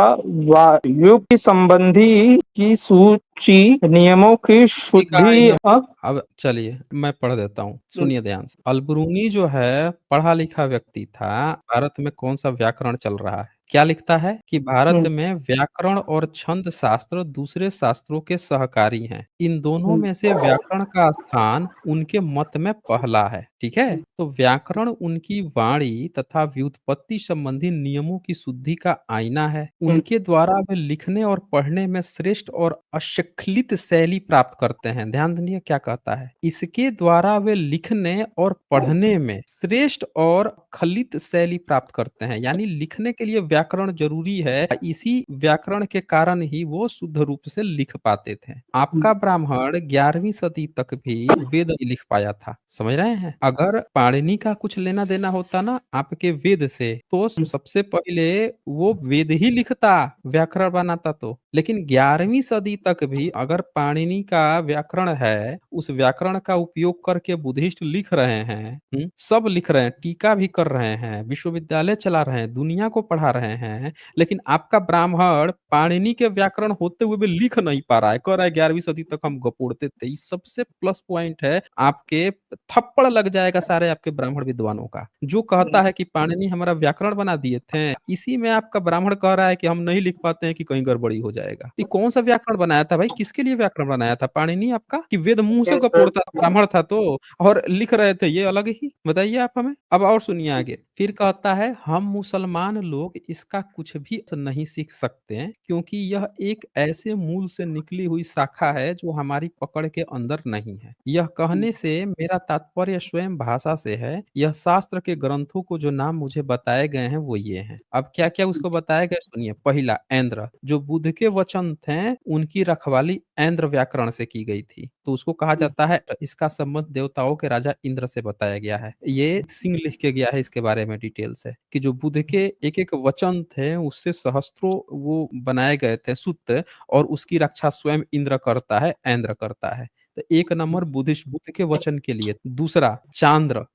युक्ति संबंधी की सूची, नियमों की लिखा है शुद्धि। इन्होंने। अब चलिए मैं पढ़ देता हूँ, सुनिए ध्यान से। अलबरूनी जो है पढ़ा लिखा व्यक्ति था। भारत में कौन सा व्याकरण चल रहा है? क्या लिखता है कि भारत में व्याकरण और छंद शास्त्र दूसरे शास्त्रों के सहकारी हैं। इन दोनों में से व्याकरण का स्थान उनके मत में पहला है। ठीक है, तो व्याकरण उनकी वाणी तथा व्युत्पत्ति संबंधी नियमों की शुद्धि का आईना है। उनके द्वारा वे लिखने और पढ़ने में श्रेष्ठ और अश्लील शैली प्राप्त करते हैं। ध्यान दीजिए क्या कहता है, इसके द्वारा वे लिखने और पढ़ने में श्रेष्ठ और खलित शैली प्राप्त करते हैं। यानी लिखने के लिए व्याकरण जरूरी है, इसी व्याकरण के कारण ही वो शुद्ध रूप से लिख पाते थे। आपका ब्राह्मण 11वीं सदी तक भी वेद नहीं लिख पाया था, समझ रहे हैं? अगर पाणिनि का कुछ लेना देना होता ना आपके वेद से, तो सबसे पहले वो वेद ही लिखता, व्याकरण बनाता तो। लेकिन 11वीं सदी तक भी अगर पाणिनि का व्याकरण है, उस व्याकरण का उपयोग करके बुद्धिस्ट लिख रहे हैं, सब लिख रहे हैं, टीका भी कर रहे हैं, विश्वविद्यालय चला रहे हैं, दुनिया को पढ़ा रहे हैं, लेकिन आपका ब्राह्मण पाणिनि के व्याकरण होते हुए भी लिख नहीं पा रहा है, कह रहा है 11वीं सदी तक हम गपोड़ते थे। ये सबसे प्लस पॉइंट है। आपके थप्पड़ लग जाएगा सारे आपके ब्राह्मण विद्वानों का, जो कहता है कि पाणिनि हमारा व्याकरण बना दिए थे। इसी में आपका ब्राह्मण कह रहा है कि हम नहीं लिख पाते हैं कि कहीं गड़बड़ी हो जाएगा। ये कौन सा व्याकरण बनाया था भाई? किसके लिए व्याकरण बनाया था? पाणिनि आपका? कि वेद मुंह से सर गपोड़ता था, ब्राह्मण था तो, और लिख रहे थे, ये अलग ही बताइए आप हमें। अब और सुनिए आगे, फिर कहता है हम मुसलमान लोग इसका कुछ भी नहीं सीख सकते हैं, क्योंकि यह एक ऐसे मूल से निकली हुई शाखा है जो हमारी पकड़ के अंदर नहीं है। यह कहने से मेरा तात्पर्य स्वयं भाषा से है। यह शास्त्र के ग्रंथों को जो नाम मुझे बताए गए हैं वो ये हैं। अब क्या क्या उसको बताया गया सुनिए। पहला, ऐन्द्र, जो बुद्ध के वचन थे उनकी रखवाली ऐन्द्र व्याकरण से की गई थी, तो उसको कहा जाता है। इसका संबंध देवताओं के राजा इंद्र से बताया गया है। ये सिंह लिख के गया है इसके बारे में डिटेल से, कि जो बुद्ध के एक एक वचन थे उससे सहस्त्रों वो बनाए गए थे सूत्र, और उसकी रक्षा स्वयं इंद्र करता है, ऐन्द्र करता है। तो एक नंबर बुद्धिस्ट बुद्ध के वचन के लिए। दूसरा, चांद्र,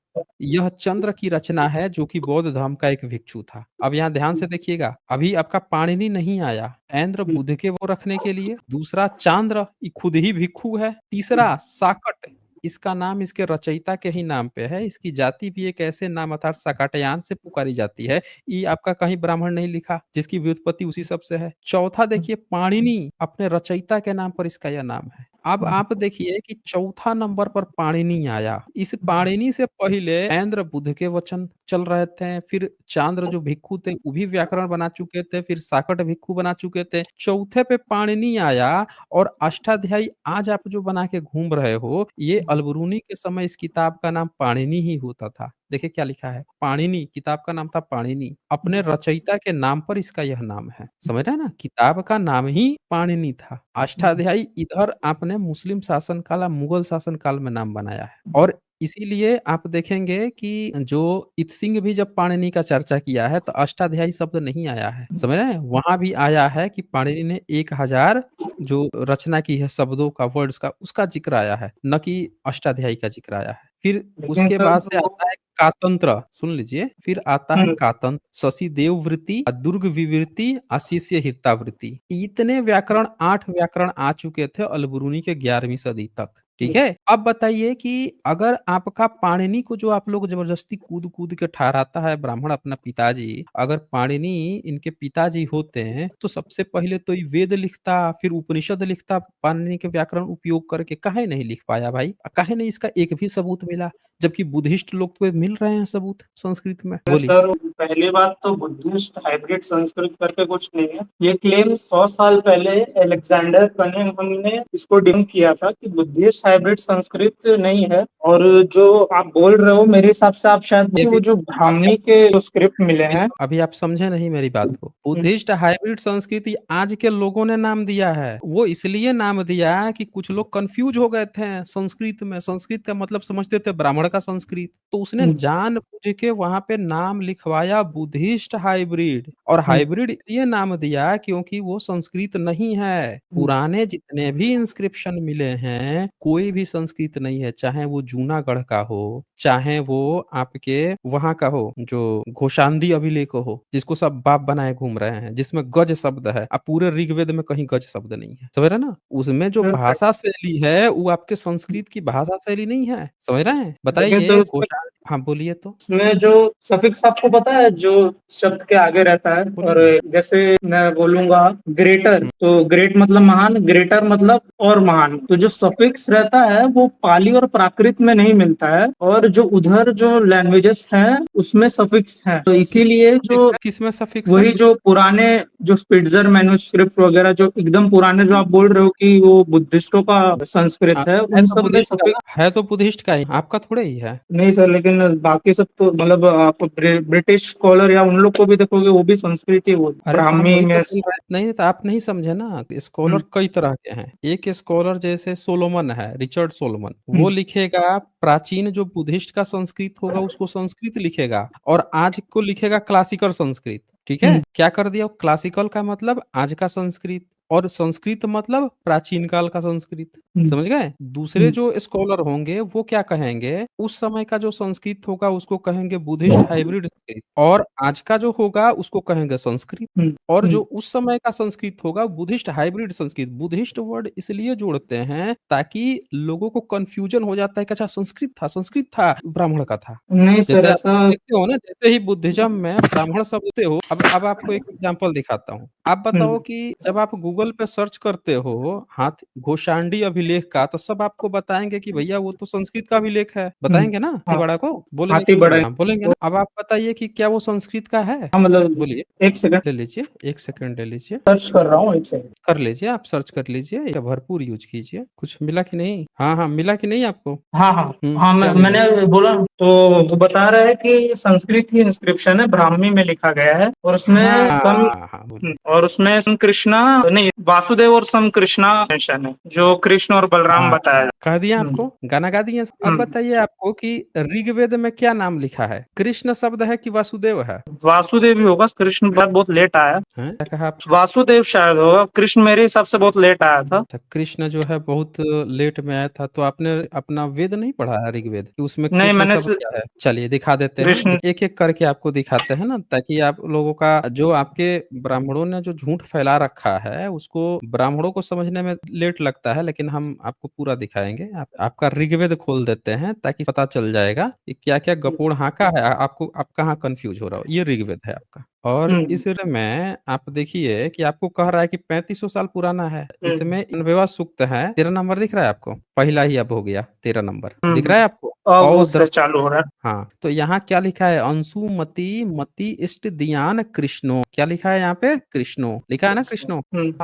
यह चंद्र की रचना है जो कि बौद्ध धर्म का एक भिक्षु था। अब यहाँ ध्यान से देखिएगा, अभी आपका पाणिनि नहीं आया, ऐन्द्र बुद्ध के वो रखने के लिए। दूसरा, चांद्र, ये खुद ही भिक्षु है। तीसरा, साकट, इसका नाम इसके रचयिता के ही नाम पे है। इसकी जाति भी एक ऐसे नाम अर्थात साकाटयान से पुकारी जाती है। ये आपका कहीं ब्राह्मण नहीं लिखा, जिसकी व्युत्पत्ति उसी सब से है। चौथा देखिए, पाणिनि, अपने रचयिता के नाम पर इसका यह नाम है। अब आप देखिए कि चौथा नंबर पर पाणिनि आया। इस पाणिनि से पहले ऐन्द्र बुद्ध के वचन, चल रहे थे, फिर चांद्र जो भिक्षु थे वो भी व्याकरण बना चुके थे, फिर साकट भिक्षु बना चुके थे। चौथे पे पाणिनि आया और अष्टाध्यायी आज आप जो बना के घूम रहे हो, ये अलबरूनी के समय इस किताब का नाम पाणिनि ही होता था। देखिए क्या लिखा है, पाणिनि, किताब का नाम था पाणिनि। अपने रचयिता के नाम पर इसका यह नाम है। समझ रहे हैं ना? किताब का नाम ही पाणिनि था। अष्टाध्यायी इधर आपने मुस्लिम शासन काल या मुगल शासन काल में नाम बनाया है। और इसीलिए आप देखेंगे कि जो इत्सिंग भी जब पाणिनि का चर्चा किया है तो अष्टाध्यायी शब्द नहीं आया है। समझ रहे हैं? वहाँ भी आया है कि पाणिनि ने 1000 जो रचना की है शब्दों का, वर्ड्स का, उसका ज़िक्र आया है, ना कि अष्टाध्यायी का ज़िक्र आया है। फिर लेकिन उसके सर बाद से जो आता है कातंत्र, सुन लीजिए, फिर आता है हम्म, कातंत्र, शशिदेव वृत्ति, दुर्ग विवृत्ति, शिष्य हिर्तावृत्ति। इतने व्याकरण, 8 व्याकरण आ चुके थे अलबरूनी के 11वीं सदी तक। ठीक है? अब बताइए कि अगर आपका पाणिनि को जो आप लोग जबरदस्ती कूद-कूद के ठहराता है ब्राह्मण अपना पिताजी, अगर पाणिनि इनके पिताजी होते हैं, तो सबसे पहले तो ये वेद लिखता, फिर उपनिषद लिखता पाणिनि के व्याकरण उपयोग करके। काहे नहीं लिख पाया भाई? काहे नहीं इसका एक भी सबूत मिला? जबकि बुद्धिस्ट लोग को मिल रहे हैं सबूत संस्कृत में। बोलिए। सर पहली बात तो बुद्धिस्ट हाइब्रिड संस्कृत करके कुछ नहीं है। ये क्लेम 100 साल पहले अलेक्जेंडर कनिंघम ने इसको डिम किया था कि बुद्धिस्ट हाइब्रिड संस्कृत नहीं है। और जो आप बोल रहे हो मेरे हिसाब से आप शायद ये भी वो जो अभी ब्राह्मी के जो स्क्रिप्ट मिले अभी हैं। अभी आप समझे नहीं मेरी बात को। बुद्धिस्ट हाइब्रिड संस्कृति आज के लोगों ने नाम दिया है। वो इसलिए नाम दिया है कि कुछ लोग कंफ्यूज हो गए थे संस्कृत में। संस्कृत का मतलब समझते थे ब्राह्मण का संस्कृत। तो उसने जानबूझ के वहाँ पे नाम लिखवाया बुद्धिस्ट हाइब्रिड। और हाइब्रिड इसलिए नाम दिया क्योंकि वो संस्कृत नहीं है। पुराने जितने भी इंस्क्रिप्शन मिले हैं, कोई भी संस्कृत नहीं है। चाहे वो जूनागढ़ का हो, चाहे वो आपके वहाँ का हो, जो घोषाणडी अभिलेख हो, जिसको सब बाप बनाए घूम रहे हैं, जिसमें गज शब्द है। अब पूरे ऋग्वेद में कहीं गज शब्द नहीं है। समझ रहे हैं ना? उसमें जो भाषा शैली है वो आपके संस्कृत की भाषा शैली नहीं है। समझ रहे हैं? लेकिन सर बताइए घोषा हाँ, बोलिए तो। उसमें जो सफिक्स आपको पता है जो शब्द के आगे रहता है। और बोलिए ना। जैसे मैं बोलूंगा ग्रेटर, हुँ, तो ग्रेट मतलब महान, ग्रेटर मतलब और महान। तो जो सफिक्स रहता है वो पाली और प्राकृत में नहीं मिलता है, और जो उधर जो लैंग्वेजेस हैं उसमें सफिक्स हैं। तो किसमें इसीलिए सफ़िक्स जो है? किसमें सफ़िक्स है? वही जो पुराने जो स्पिट्जर मैन्युस्क्रिप्ट वगैरह जो एकदम पुराने जो आप बोल रहे हो कि वो बुद्धिस्टों का संस्कृत है, है उन तो सब में बुद्धिस्ट का सफिक्स। ना, है तो बुद्धिस्ट का ही, आपका थोड़े ही है। नहीं सर, लेकिन बाकी सब तो मतलब आप ब्रिटिश स्कॉलर या उन लोग को भी देखोगे वो भी संस्कृत ही वो अरे तो हम ब्राह्मी वही तो में बोल रहे हैं। नहीं तो आप नहीं समझे ना, स्कॉलर हम्म, कई तरह के हैं। एक स्कॉलर जैसे सोलोमन है, रिचर्ड सोलोमन, वो हम्म, लिखेगा प्राचीन जो बुद्धिस्ट का संस्कृत होगा उसको संस्कृत लिखेगा, और आज को लिखेगा क्लासिकल संस्कृत। ठीक है? हम्म, क्या कर दिया? क्लासिकल का मतलब आज का संस्कृत, और संस्कृत मतलब प्राचीन काल का संस्कृत। हम्म, समझ गए? दूसरे हम्म, जो स्कॉलर होंगे वो क्या कहेंगे? उस समय का जो संस्कृत होगा उसको कहेंगे बुद्धिस्ट हाइब्रिड संस्कृत, और आज का जो होगा उसको कहेंगे संस्कृत। हम्म, और हम्म, जो उस समय का संस्कृत होगा Buddhist hybrid Sanskrit. Buddhist word इसलिए जोड़ते हैं ताकि लोगों को कंफ्यूजन हो जाता है कि अच्छा संस्कृत था, ब्राह्मण का था। नहीं सर जैसे आप ऐसा। देखते हो ना, जैसे ही बुद्धिज्म में ब्राह्मण शब्द देखते हो। अब आपको एक एग्जांपल दिखाता हूँ। आप बताओ हम्म, कि जब आप गूगल पे सर्च करते हो हाथ घोषाणडी अभिलेख का, तो सब आपको बताएँगे कि भैया वो तो संस्कृत का अभिलेख है। हम्म, बताएँगे ना हाँ, हाथीवाड़ा को? बोलेंगे हाथी कि बड़ा नहीं? है। हाँ, बोलेंगे ना। अब आप बताइए कि क्या वो संस्कृत का है? हाँ मतलब बोलिए। एक सेकंड ले लीजिए, 1 सेकंड ले लीजिए। सर्च कर रहा हूँ, एक सेकंड। कर लीजिए, आप सर्च कर लीजिए या भरपूर यूज़ कीजिए। कुछ मिला कि नहीं? हाँ, हाँ, मिला कि नहीं आपको? हाँ हाँ हाँ, क्या मिला? मैंने बोला तो वो बता रहा है कि संस्कृत ही इंस्क्रिप्शन है, ब्राह्मी में लिखा गया है। और उसमें सम हाँ, हाँ, बोलिए। और उसमें सम कृष्णा नहीं, वासुदेव और सम कृष्णा मेंशन है, जो कृष्ण और बलराम हाँ, बताया कह दिया हम्म, आपको, गाना गा दिए। अब हम्म। बताइए आपको कि ऋग्वेद में क्या नाम लिखा है? कृष्ण शब्द है कि वासुदेव है? वासुदेव ही होगा, कृष्ण बात बहुत लेट आया। हैं? क्या कहा आप? वासुदेव शायद होगा, कृष्ण मेरे हिसाब से बहुत लेट आया था। अच्छा, कृष्ण जो है बहुत लेट में आया था, तो आपने अपना वेद नहीं पढ़ा है ऋग्वेद कि उसमें नहीं कृष्ण मैंने शब्द क्या है? चलिए दिखा देते हैं। कृष्ण एक-एक करके आपको दिखाते हैं ना, ताकि आप लोगों का जो आपके ब्राह्मणों ने जो झूठ फैला रखा है, उसको ब्राह्मणों को समझने में लेट लगता है, लेकिन हम आपको पूरा दिखाएँगे। आप आपका ऋग्वेद खोल देते हैं ताकि पता चल जाएगा कि क्या-क्या गपोड़ हाँका है। आपको आप कहाँ कन्फ्यूज़ हो रहा हो। ये ऋग्वेद है आपका। और हम्म इस में आप देखिए कि आपको कह रहा है कि 3500 साल पुराना है। हम्म इसमें 91वां सूक्त है, 13 नंबर दिख रहा है आपको? पहला ही अब हो गया 13 नंबर, दिख हम्म। रहा है आपको? अब औद्र उससे चालू हो रहा हाँ, तो यहाँ क्या लिखा है? अंशुमति मति इष्ट दियान कृष्णो, क्या लिखा है यहाँ पे? कृष्णो, लिखा है ना है। कृष्णो?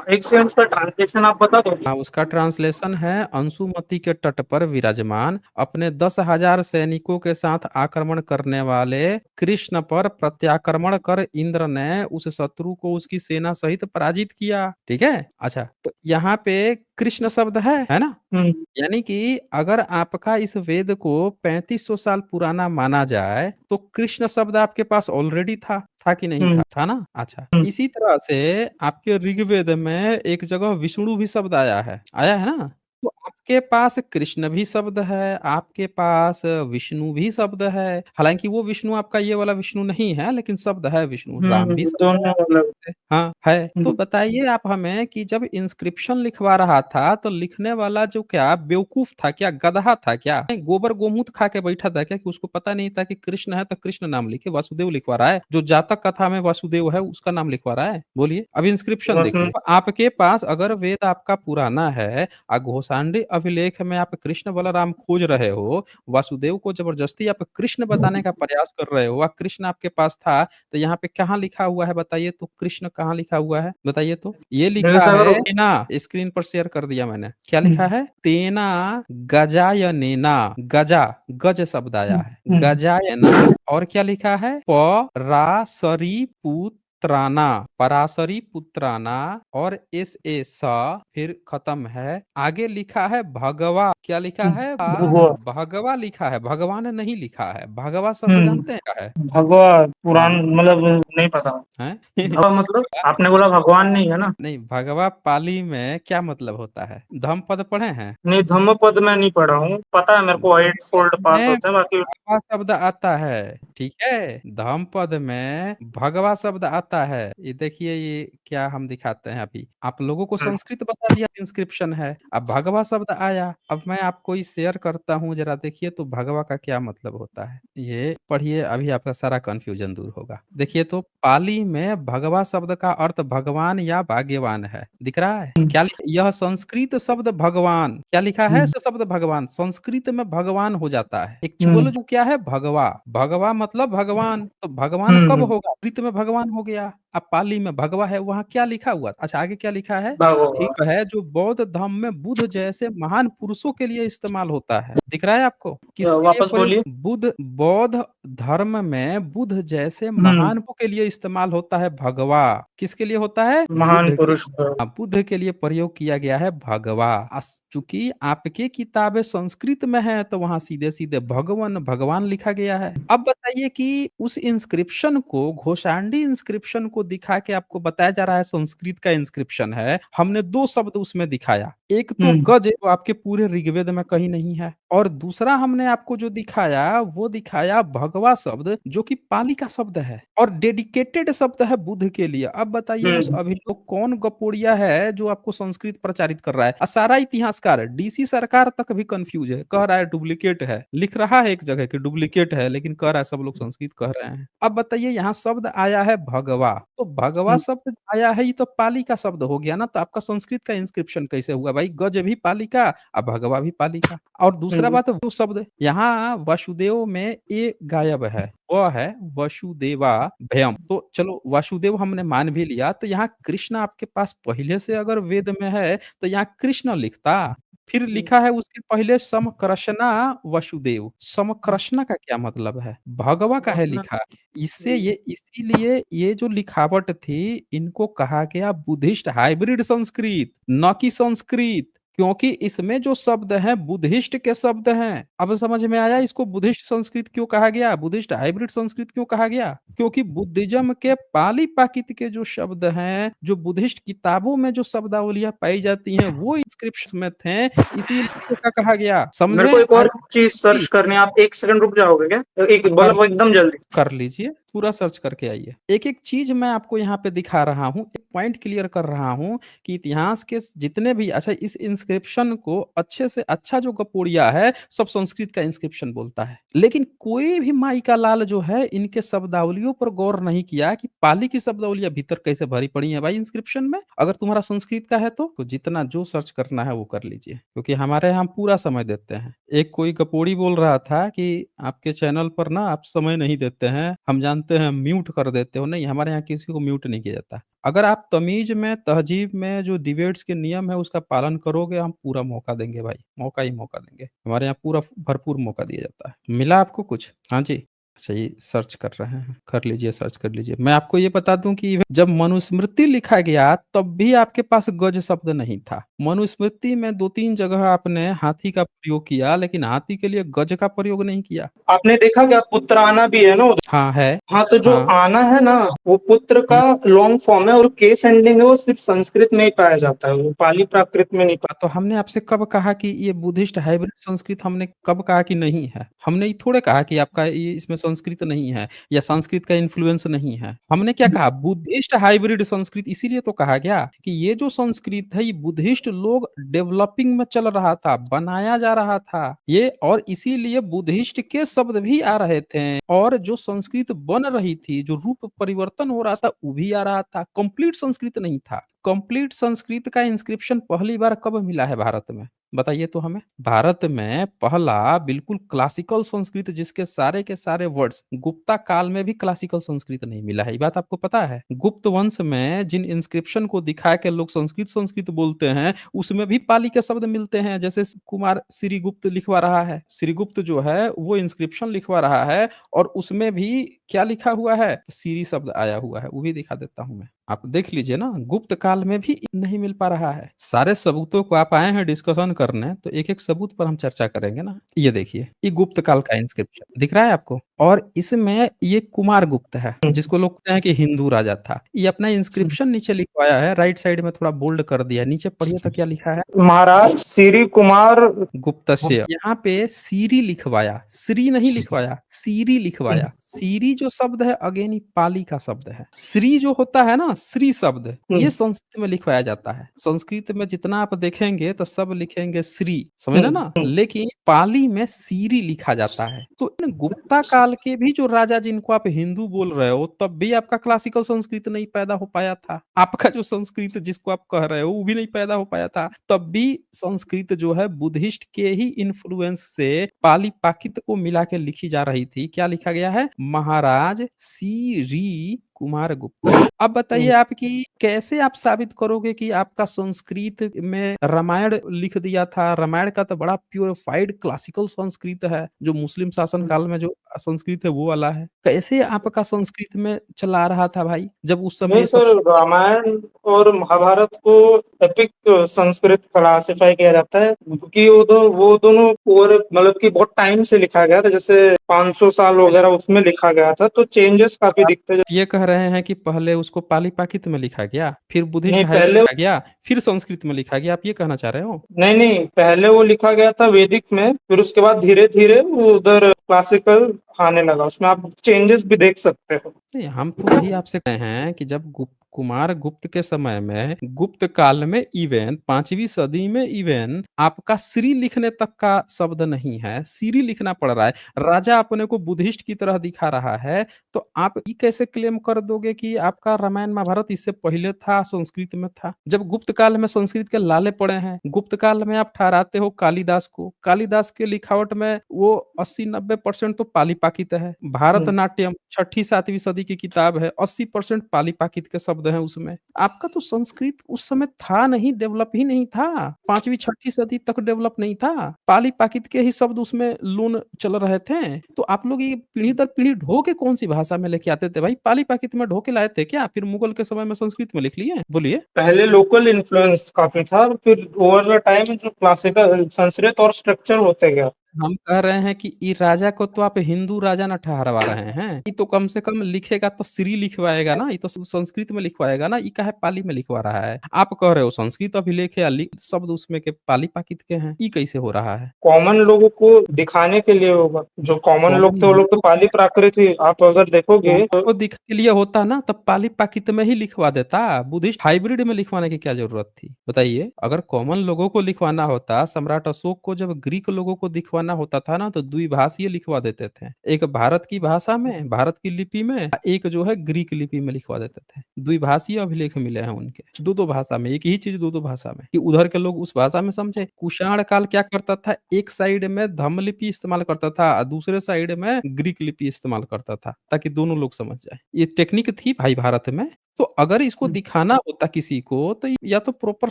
एक सेकंड, उसका ट्रांसलेशन आप बता दोगे? हाँ, उसका ट्रांसलेशन है अंशुमति के तट पर विराजमान अपने 10,000 सैनिकों के साथ आक्रमण करने वाले कृष्ण पर प्रत्याक्रमण कर इंद्र ने उस शत्रु को उसकी सेना सहित पराजित किया। ठीक है, अच्छा, तो यहाँ पे कृष्ण शब्द है ना? हम्म यानी कि अगर आपका इस वेद को 3500 साल पुराना माना जाए तो कृष्ण शब्द आपके पास ऑलरेडी था कि नहीं हम्म था ना? अच्छा, हम्म इसी तरह से आपके ऋग्वेद में एक जगह विष्णु भी शब्द आया है ना? तो आपके पास कृष्ण भी शब्द है, आपके पास विष्णु भी शब्द है। हालांकि वो विष्णु आपका ये वाला विष्णु नहीं है, लेकिन शब्द है विष्णु, राम भी शब्द है दोनों आपके अलग। पास है। हाँ है, तो हम्म बताइए आप हमें कि जब इंस्क्रिप्शन लिखवा रहा था तो लिखने वाला जो क्या बेवकूफ था क्या, गधा था क्या, गोबर गोमूत्र खा के बैठा था क्या कि उसको पता नहीं था कि कृष्ण है तो कृष्ण नाम लिखे, वासुदेव लिखवा रहा है? जो जातक कथा में वासुदेव है उसका नाम लिखवा रहा है? बोलिए, अब इंस्क्रिप्शन देखिए, उसमें तो आपके पास अगर वेद आपका पुराना है और घोषांडी अभिलेख में आप कृष्ण बलराम खोज रहे हो, वासुदेव को जबरदस्ती आप कृष्ण बताने का प्रयास कर रहे हो और कृष्ण आपके पास था, तो यहाँ पे कहाँ लिखा हुआ है बताइए तो? कृष्ण कहाँ लिखा हुआ है बताइए तो? ये जैसे लिखा अगर है तेना, स्क्रीन पर शेयर कर दिया मैंने, क्या लिखा हम्म है? तेना गजायनेना, गजा, गज शब्द आया है, हम्म गजायना। और क्या लिखा है? पराशरी पुत्राना, पराशरी पुत्राना, और एस ए सा, फिर खत्म है। आगे लिखा है भगवा, क्या लिखा है? भगवा। भगवा लिखा है, भगवान नहीं लिखा है। भगवा शब्द जानते हम्म हैं क्या है? भगवा पुराण हाँ, मतलब नहीं पता। हैं? भगवा मतलब आपने बोला भगवान नहीं है ना? नहीं, भगवा पाली में क्या मतलब होता है? धम पद पढ़े हैं? नहीं, धम्मपद में नहीं पढ़ा हूँ, पता है मेरे को एट फोल्ड पाथ में होते हैं बाकी। भगवा शब्द आता है, ठीक है? धम्मपद में भगवा शब्द आता है। ये देखिए, ये क्या हम दिखाते हैं अभी, आप लोगों को हम्म संस्कृत बता दिया इंस्क्रिप्शन है, अब भगवा शब्द आया। अब मैं आपको ये शेयर करता हूँ, जरा देखिए तो भगवा का क्या मतलब होता है। ये पढ़िए, अभी आपका सारा कंफ्यूजन दूर होगा। देखिए तो पाली में भगवा शब्द का अर्थ भगवान या भाग्यवान है, दिख रहा है? क्या यह संस्कृत शब्द भगवान, क्या लिखा है? हम्म शब्द भगवान संस्कृत में भगवान हो जाता है। एक्चुअल हम्म जो क्या है? भगवा, भगवा मतलब भगवान, तो भगवान कब हम्म होगा? प्रीत में भगवान हो गया। अब पाली में भगवा है, वहां क्या लिखा हुआ? अच्छा, आगे क्या लिखा है? भगवा। ठीक है, जो बौद्ध धर्म में बुद्ध जैसे महान पुरुषों के लिए इस्तेमाल होता है, दिख रहा है आपको? किसके लिए वापस प्रयोग? बोलिए। बुद्ध, बौद्ध धर्म में बुद्ध जैसे हम्म महान के लिए इस्तेमाल होता है भगवा। किसके लिए होता है? महान बुद्ध के। पुरुष का। हाँ, बुद्ध के लिए प्रयोग किया गया है भगवा। चूंकि आपके किताबें संस्कृत में है तो वहां सीधे सीधे भगवान भगवान लिखा गया है। अब बताइए कि उस इंस्क्रिप्शन को, घोषांडी इंस्क्रिप्शन को दिखा के आपको बताया जा रहा है संस्कृत का इंस्क्रिप्शन है, हमने दो शब्द उसमें दिखाया, एक तो हम्म गज जो आपके पूरे ऋग्वेद में कहीं नहीं है, और दूसरा हमने आपको जो दिखाया वो दिखाया भगवा शब्द, जो कि पाली का शब्द है और डेडिकेटेड शब्द है बुद्ध के लिए। अब बताइए उस हम्म अभिलोक कौन गपोड़िया है जो आपको संस्कृत प्रचारित कर रहा है? और सारा इतिहासकार, डीसी सरकार तक भी कंफ्यूज है, कह रहा है डुप्लीकेट है, लिख रहा है एक जगह कि डुप्लीकेट है, लेकिन कह रहा है सब लोग संस्कृत कह रहे हैं। अब बताइए, यहाँ शब्द आया है भगवा, तो भगवा हम्म शब्द आया है, ये तो पाली का शब्द हो गया ना, तो आपका संस्कृत का इंस्क्रिप्शन कैसे हुआ भाई? गज भी पाली का और भगवा भी पाली का। और दूसरा हम्म बात, वो शब्द यहाँ वासुदेव में ए गायब है, वह है वसुदेवा भयम। तो चलो वासुदेव हमने मान भी लिया, तो यहाँ कृष्ण आपके पास पहले से अगर वेद में है तो यहाँ कृष्ण लिखता, फिर लिखा है उसके पहले समकृष्णा वसुदेव। समकृष्णा का क्या मतलब है? भगवा का है लिखा। इससे ये, इसीलिए ये जो लिखावट थी, इनको कहा गया बुद्धिस्ट हाइब्रिड संस्कृत, न कि संस्कृत, क्योंकि इसमें जो शब्द हैं बुद्धिस्ट के शब्द हैं। अब समझ में आया इसको बुद्धिस्ट संस्कृत क्यों कहा गया, बुद्धिस्ट हाइब्रिड संस्कृत क्यों कहा गया? क्योंकि बुद्धिज्म के पाली पाकित के जो शब्द हैं, जो बुद्धिस्ट किताबों में जो शब्दावलियां पाई जाती हैं, वो इंस्क्रिप्शन में थे, इसीलिए क्या कहा गया, मेरे समझे? को एक और और चीज सर्च करनी है, आप एक सेकंड रुक जाओगे क्या? एक कर मतलब एकदम जल्दी। कर लीजिए। पूरा सर्च करके आइए। एक-एक चीज़ मैं आपको यहाँ पे दिखा रहा हूँ, एक पॉइंट क्लियर कर रहा हूँ कि इतिहास के जितने भी अच्छा इस इंस्क्रिप्शन को अच्छे से अच्छा जो गपोड़िया है, सब संस्कृत का इंस्क्रिप्शन बोलता है। लेकिन कोई भी माई का लाल जो है, इनके शब्दावलियों पर गौर नहीं किया कि पाली की शब्दावलियाँ भीतर कैसे भरी पड़ी हैं भाई इंस्क्रिप्शन में। अगर तुम्हारा संस्कृत का है तो जितना जो सर्च करना है वो कर लीजिए, क्योंकि हमारे यहाँ हम पूरा समय देते हैं। एक कोई गपोड़ी बोल रहा था कि आपके चैनल पर ना आप समय नहीं देते हैं, हम जानते हैं म्यूट कर देते हो। नहीं, हमारे यहाँ किसी को म्यूट नहीं किया जाता। अगर आप तमीज़ में, तहज़ीब में जो डिबेट्स के नियम है उसका पालन करोगे, हम पूरा मौका देंगे भाई, मौका ही मौका देंगे। हमारे यहाँ पूरा भरपूर मौका दिया जाता है। मिला आपको कुछ? हाँ जी। अच्छा ये सर्च कर रहे हैं, कर लीजिए, सर्च कर लीजिए। मैं आपको ये बता दूँ कि जब मनुस्मृति लिखा गया तब भी आपके पास गज शब्द नहीं था। मनुस्मृति में 2-3 जगह आपने हाथी का प्रयोग किया, लेकिन हाथी के लिए गज का प्रयोग नहीं किया। आपने देखा क्या पुत्राना भी है ना उधर? हाँ, है। हाँ, तो जो हाँ। आना है ना, वो पुत्र का हुँ। लॉन्ग फॉर्म है और केस एंडिंग है, वो सिर्फ संस्कृत में ही पाया जाता है, वो पाली प्राकृत में नहीं तो हमने आपसे कब कहा कि ये बुद्धिस्ट हाइब्रिड संस्कृत हमने कब कहा कि नहीं है? हमने ये थोड़े कहा कि आपका ये इसमें संस्कृत नहीं है या संस्कृत का इन्फ्लुएंस नहीं है। हमने क्या पाया। कहा? बुद्धिस्ट हाइब्रिड संस्कृत इसीलिए तो कहा गया कि ये जो संस्कृत है ये बुद्धिस्ट लोग डेवलपिंग में चल रहा था, बनाया जा रहा था। ये और इसीलिए बुद्धिस्ट के शब्द भी आ रहे थे और जो संस्कृत बन रही थी, जो रूप परिवर्तन हो रहा था, वो भी आ रहा था। कंप्लीट संस्कृत नहीं था। कंप्लीट संस्कृत का इंस्क्रिप्शन पहली बार कब मिला है भारत में? बताइए तो हमें। भारत में पहला बिल्कुल क्लासिकल संस्कृत जिसके सारे के सारे वर्ड्स गुप्ता काल में भी क्लासिकल संस्कृत नहीं मिला है। ये बात आपको पता है? गुप्त वंश में जिन इंस्क्रिप्शन को दिखा के लोग संस्कृत संस्कृत बोलते हैं, उसमें भी पाली के शब्द मिलते हैं। जैसे कुमार श्रीगुप्त लिखवा रहा है। श्रीगुप्त जो है वो इंस्क्रिप्शन लिखवा रहा है और उसमें भी क्या लिखा हुआ है? सीरी शब्द आया हुआ है। वो भी दिखा देता हूँ मैं। आप देख लीजिए ना, गुप्त काल में भी नहीं मिल पा रहा है। सारे सबूतों को आप आए हैं डिस्कशन करने, तो एक-एक सबूत पर हम चर्चा करेंगे ना। ये देखिए, ये गुप्त काल का इंस्क्रिप्शन दिख रहा है आपको? और इसमें ये कुमारगुप्त है, जिसको लोग कहते हैं कि हिंदू राजा था। ये अपना इंस्क्रिप्शन नीचे लिखवाया है, राइट साइड में थोड़ा बोल्ड कर दिया है। नीचे पढ़िए तो क्या लिखा है? महाराज श्री कुमार। गुप्तस्य। यहाँ पे सीरी लिखवाया, श्री नहीं लिखवाया, सीरी लिखवाया। सीरी जो शब्द है अगेन ये पाली का शब्द है। श्री जो होता है ना, श्री शब्द, ये संस्कृत में लिखवाया जाता है। संस्कृत में जितना आप देखेंगे तो सब लिखेंगे श्री, समझ रहे ना? लेकिन पाली में सीरी लिखा जाता है। तो इन गुप्ता काल के भी जो राजा जिनको आप हिंदू बोल रहे हो, तब भी आपका क्लासिकल संस्कृत नहीं पैदा हो पाया था। आपका जो संस्कृत जिसको आप कह रहे हो, वो भी नहीं पैदा हो पाया था। तब भी संस्कृत जो है बुद्धिस्ट के ही इन्फ्लुएंस से पाली पाकित को मिला के लिखी जा रही थी। क्या लिखा गया है? महाराज श्री कुमार गुप्त। अब बताइए आप कि कैसे आप साबित करोगे कि आपका संस्कृत में रामायण लिख दिया था? रामायण का तो बड़ा प्यूरिफाइड क्लासिकल संस्कृत है, जो मुस्लिम शासन काल में जो संस्कृत है वो वाला है। कैसे आपका संस्कृत में चला रहा था भाई, जब उस समय नहीं ये सब सर, रामायण और महाभारत को एपिक संस्कृत क्लासिफाई किया जाता है, क्योंकि वो दोनों और मतलब कि बहुत टाइम से लिखा गया था, जैसे 500 साल वगैरह उसमें लिखा गया था, तो चेंजेस काफी दिखते हैं। ये कह रहे हैं कि पहले उसको पाली-पाकित में लिखा गया, फिर बुद्धिस्ट नहीं हाइब्रिड पहले लिखा गया, फिर संस्कृत में लिखा गया, आप ये कहना चाह रहे हो? नहीं नहीं, पहले वो लिखा गया था वैदिक में, फिर उसके बाद धीरे धीरे वो उधर क्लासिकल आने लगा, उसमें आप चेंजेस भी देख सकते हो। नहीं, हम तो वही आपसे कहे हैं कि जब कुमार गुप्त के समय में, गुप्त काल में इवेन 5वीं सदी में इवेन आपका श्री लिखने तक का शब्द नहीं है, सिरी लिखना पड़ रहा है। राजा अपने को बुद्धिस्ट की तरह दिखा रहा है, तो आप ये कैसे क्लेम कर दोगे कि आपका रामायण महाभारत इससे पहले था, संस्कृत में था? जब गुप्त काल में संस्कृत के लाले पड़े हैं, गुप्त काल में आप ठहराते हो कालिदास को, कालिदास के लिखावट में वो 80-90% तो पाली पाकित है। भारतनाट्यम 6ठी-7वीं सदी की किताब है, 80% पाली पाकित के शब्द हैं उसमें। आपका तो संस्कृत उस समय था नहीं, डेवलप ही नहीं था। 5वीं-6ठी सदी तक डेवलप नहीं था। पाली पाकित के ही शब्द उसमें लोन चल रहे थे। तो आप लोग ये पीढ़ी दर पीढ़ी ढो के कौन-सी भाषा में लेके आते थे भाई? पाली पाकित में ढो के लाए थे क्या? फिर मुगल के समय में संस्कृत में लिख लिए? बोलिए। पहले लोकल इन्फ्लुएंस काफी था, फिर ओवर द टाइम जो क्लासिकल संस्कृत और स्ट्रक्चर होते गया। हम कह रहे हैं कि ई राजा को तो आप हिंदू राजा ना ठहरवा रहे हैं। ये तो कम से कम लिखेगा तो श्री लिखवाएगा ना, ये तो संस्कृत में लिखवाएगा ना, ये काहे पाली में लिखवा रहा है? आप कह रहे हो संस्कृत अभिलेख है या शब्द उसमें के पाली पाकित के हैं, ये कैसे हो रहा है? कॉमन लोगों को दिखाने के लिए होगा। जो कॉमन लोग कॉमन थे वो लोग तो लोगों पाली को प्राकृत ही, आप अगर देखोगे कॉमन तो को दिख के लिए होता ना तब पाली पाकित में ही लिखवा देता, बुद्धिस्ट हाइब्रिड में लिखवाने की क्या जरूरत थी बताइए? अगर कॉमन लोगों को लिखवाना होता, सम्राट अशोक को जब ग्रीक लोगों को दिखवाना होता था ना तो द्विभाषीय लिखवा देते थे, एक भारत की भाषा में, भारत की लिपि में, एक जो है ग्रीक लिपि में लिखवा देते थे। द्विभाषीय अभिलेख मिले हैं उनके, दो दो भाषा में, एक ही चीज दो दो भाषा में, कि उधर के लोग उस भाषा में समझे। कुषाण काल क्या करता था, एक साइड में धम्म लिपि इस्तेमाल करता था और दूसरे साइड में ग्रीक लिपि इस्तेमाल करता था ताकि दोनों लोग समझ जाए। ये टेक्निक थी भाई भारत में। तो अगर इसको दिखाना होता किसी को तो या तो प्रॉपर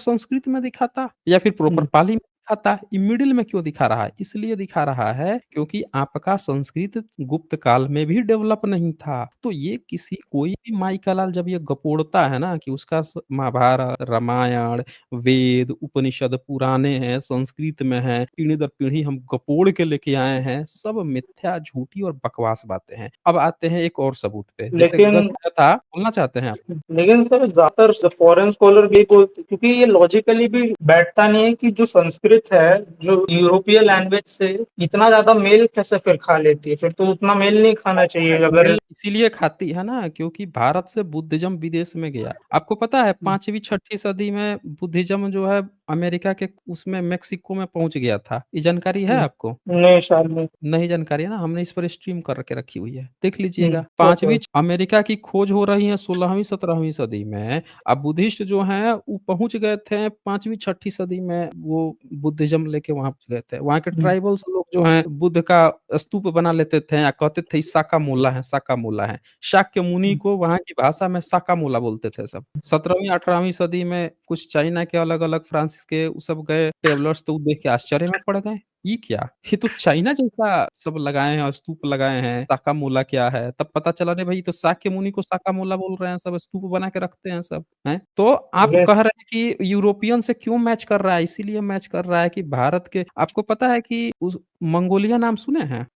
संस्कृत में दिखाता या फिर प्रॉपर पाली में दिखाता। ये मिडिल में क्यों दिखा रहा है? इसलिए दिखा रहा है क्योंकि आपका संस्कृत गुप्त काल में भी डेवलप नहीं था। तो ये किसी कोई भी माई का लाल जब ये गपोड़ता है ना कि उसका महाभारत, रामायण, वेद, उपनिषद पुराने हैं, संस्कृत में हैं, पीढ़ी दर पीढ़ी हम गपोड़ के लेके आए हैं, सब मिथ्या, झूठी और बकवास बातें हैं। अब आते हैं एक और सबूत पे, जैसे लेकिन गद्य था, बोलना चाहते हैं आप? लेकिन सर ज्यादातर फॉरेन स्कॉलर भी बोलते, क्योंकि ये लॉजिकली भी बैठता नहीं है कि जो संस्कृत है जो यूरोपीय लैंग्वेज से इतना ज्यादा मेल कैसे फिर खा लेती है, फिर तो उतना मेल नहीं खाना चाहिए अगर। मेल इसीलिए खाती है ना क्योंकि भारत से बुद्धिज्म विदेश में गया। आपको पता है 5वीं 6वीं सदी में बुद्धिज्म जो है अमेरिका के उसमें मेक्सिको में पहुंच गया था। ये जानकारी है आपको? नहीं शायद नहीं। नहीं जानकारी है ना, हमने इस पर स्ट्रीम करके रखी हुई है, देख लीजिएगा। ओके। 5वीं अमेरिका की खोज हो रही है 16वीं 17वीं सदी में। अब बुद्धिस्ट जो हैं वो पहुंच गए थे 5वीं 6वीं सदी में, वो बुद्धिज्म लेके वहां पहुंच गए थे। वहां के ट्राइबल्स लोग जो हैं बुद्ध का स्तूप बना लेते थे या कहते थे साका मोला है, साका मोला है। शाक्य मुनि को वहां की भाषा में साका मोला बोलते थे सब। 17वीं 18वीं सदी में कुछ चाइना के अलग अलग फ्रांसिस के वो सब गए ट्रेवलर्स, तो वो देख के आश्चर्य में पड़ गए, ये क्या? ये तो चाइना जैसा सब लगाए हैं और स्तूप लगाए हैं, साकामूला क्या है? तब पता चला रे भाई, ये तो शाक्य मुनि को साकामूला बोल रहे हैं, सब स्तूप बना के रखते हैं सब, हैं? तो आप यस। कह रहे हैं कि यूरोपियन से क्यों मैच कर रहा है? इसीलिए मैच कर रहा है कि भारत के, आपको पता है कि उस मंगोलिया नाम सुने हैं?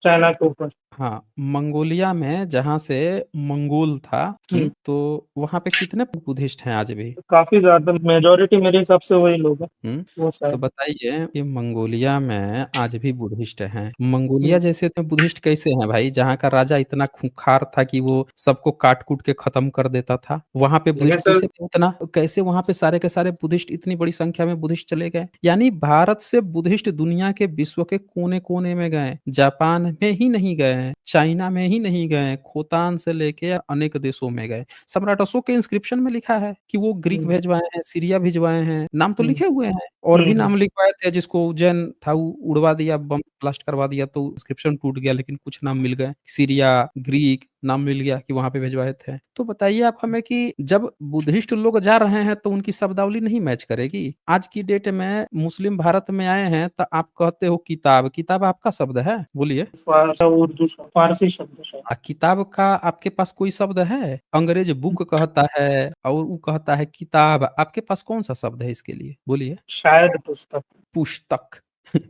चाइना के ऊपर। हाँ, मंगोलिया में जहाँ से मंगोल था, तो वहाँ पे कितने बुद्धिस्ट हैं आज भी? काफी ज्यादा मेजोरिटी मेरे हिसाब से वही लोग हैं। हुँ। वो तो शायद। बताइए कि मंगोलिया में आज भी बुद्धिस्ट हैं। मंगोलिया जैसे तो बुद्धिस्ट कैसे हैं भाई? जहाँ का राजा इतना खूंखार था कि वो सबको काट-कूट के खत्म कर देता था। वहाँ पे लेकिन बुद्धिस्ट सर। कैसे वहाँ पे सारे के सारे बुद्धिस्ट इतनी बड़ी संख्या में बुद्धिस्ट चले गए? यानी भारत से बुद्धिस्ट दुनिया के विश्व के कोने-कोने में गए। जापान में ही नहीं गए, चाइना में ही नहीं गए, खोतान से लेके अनेक देशों में गए। सम्राट अशोक के इंस्क्रिप्शन में लिखा है कि वो ग्रीक हम्म, भिजवाए हैं, सीरिया भिजवाए हैं, नाम तो हम्म, लिखे हुए हैं। और भी हम्म, नाम लिखवाए थे, जिसको उज्जैन था वो उड़वा दिया, बम ब्लास्ट करवा दिया तो इंस्क्रिप्शन टूट गया, लेकिन कुछ नाम मिल गए। सीरिया, ग्रीक नाम मिल गया कि वहाँ पे भिजवाए थे। तो बताइए आप हमें कि जब बुद्धिस्ट लोग जा रहे हैं तो उनकी शब्दावली नहीं मैच करेगी? आज की डेट में मुस्लिम भारत में आए हैं तो आप कहते हो किताब, किताब आपका शब्द है? बोलिए। उर्दू फारसी शब्द शायद। किताब का आपके पास कोई शब्द है? अंग्रेज बुक कहता है और वो कहता है किताब, आपके पास कौन-सा शब्द है इसके लिए? बोलिए। शायद पुस्तक। पुस्तक।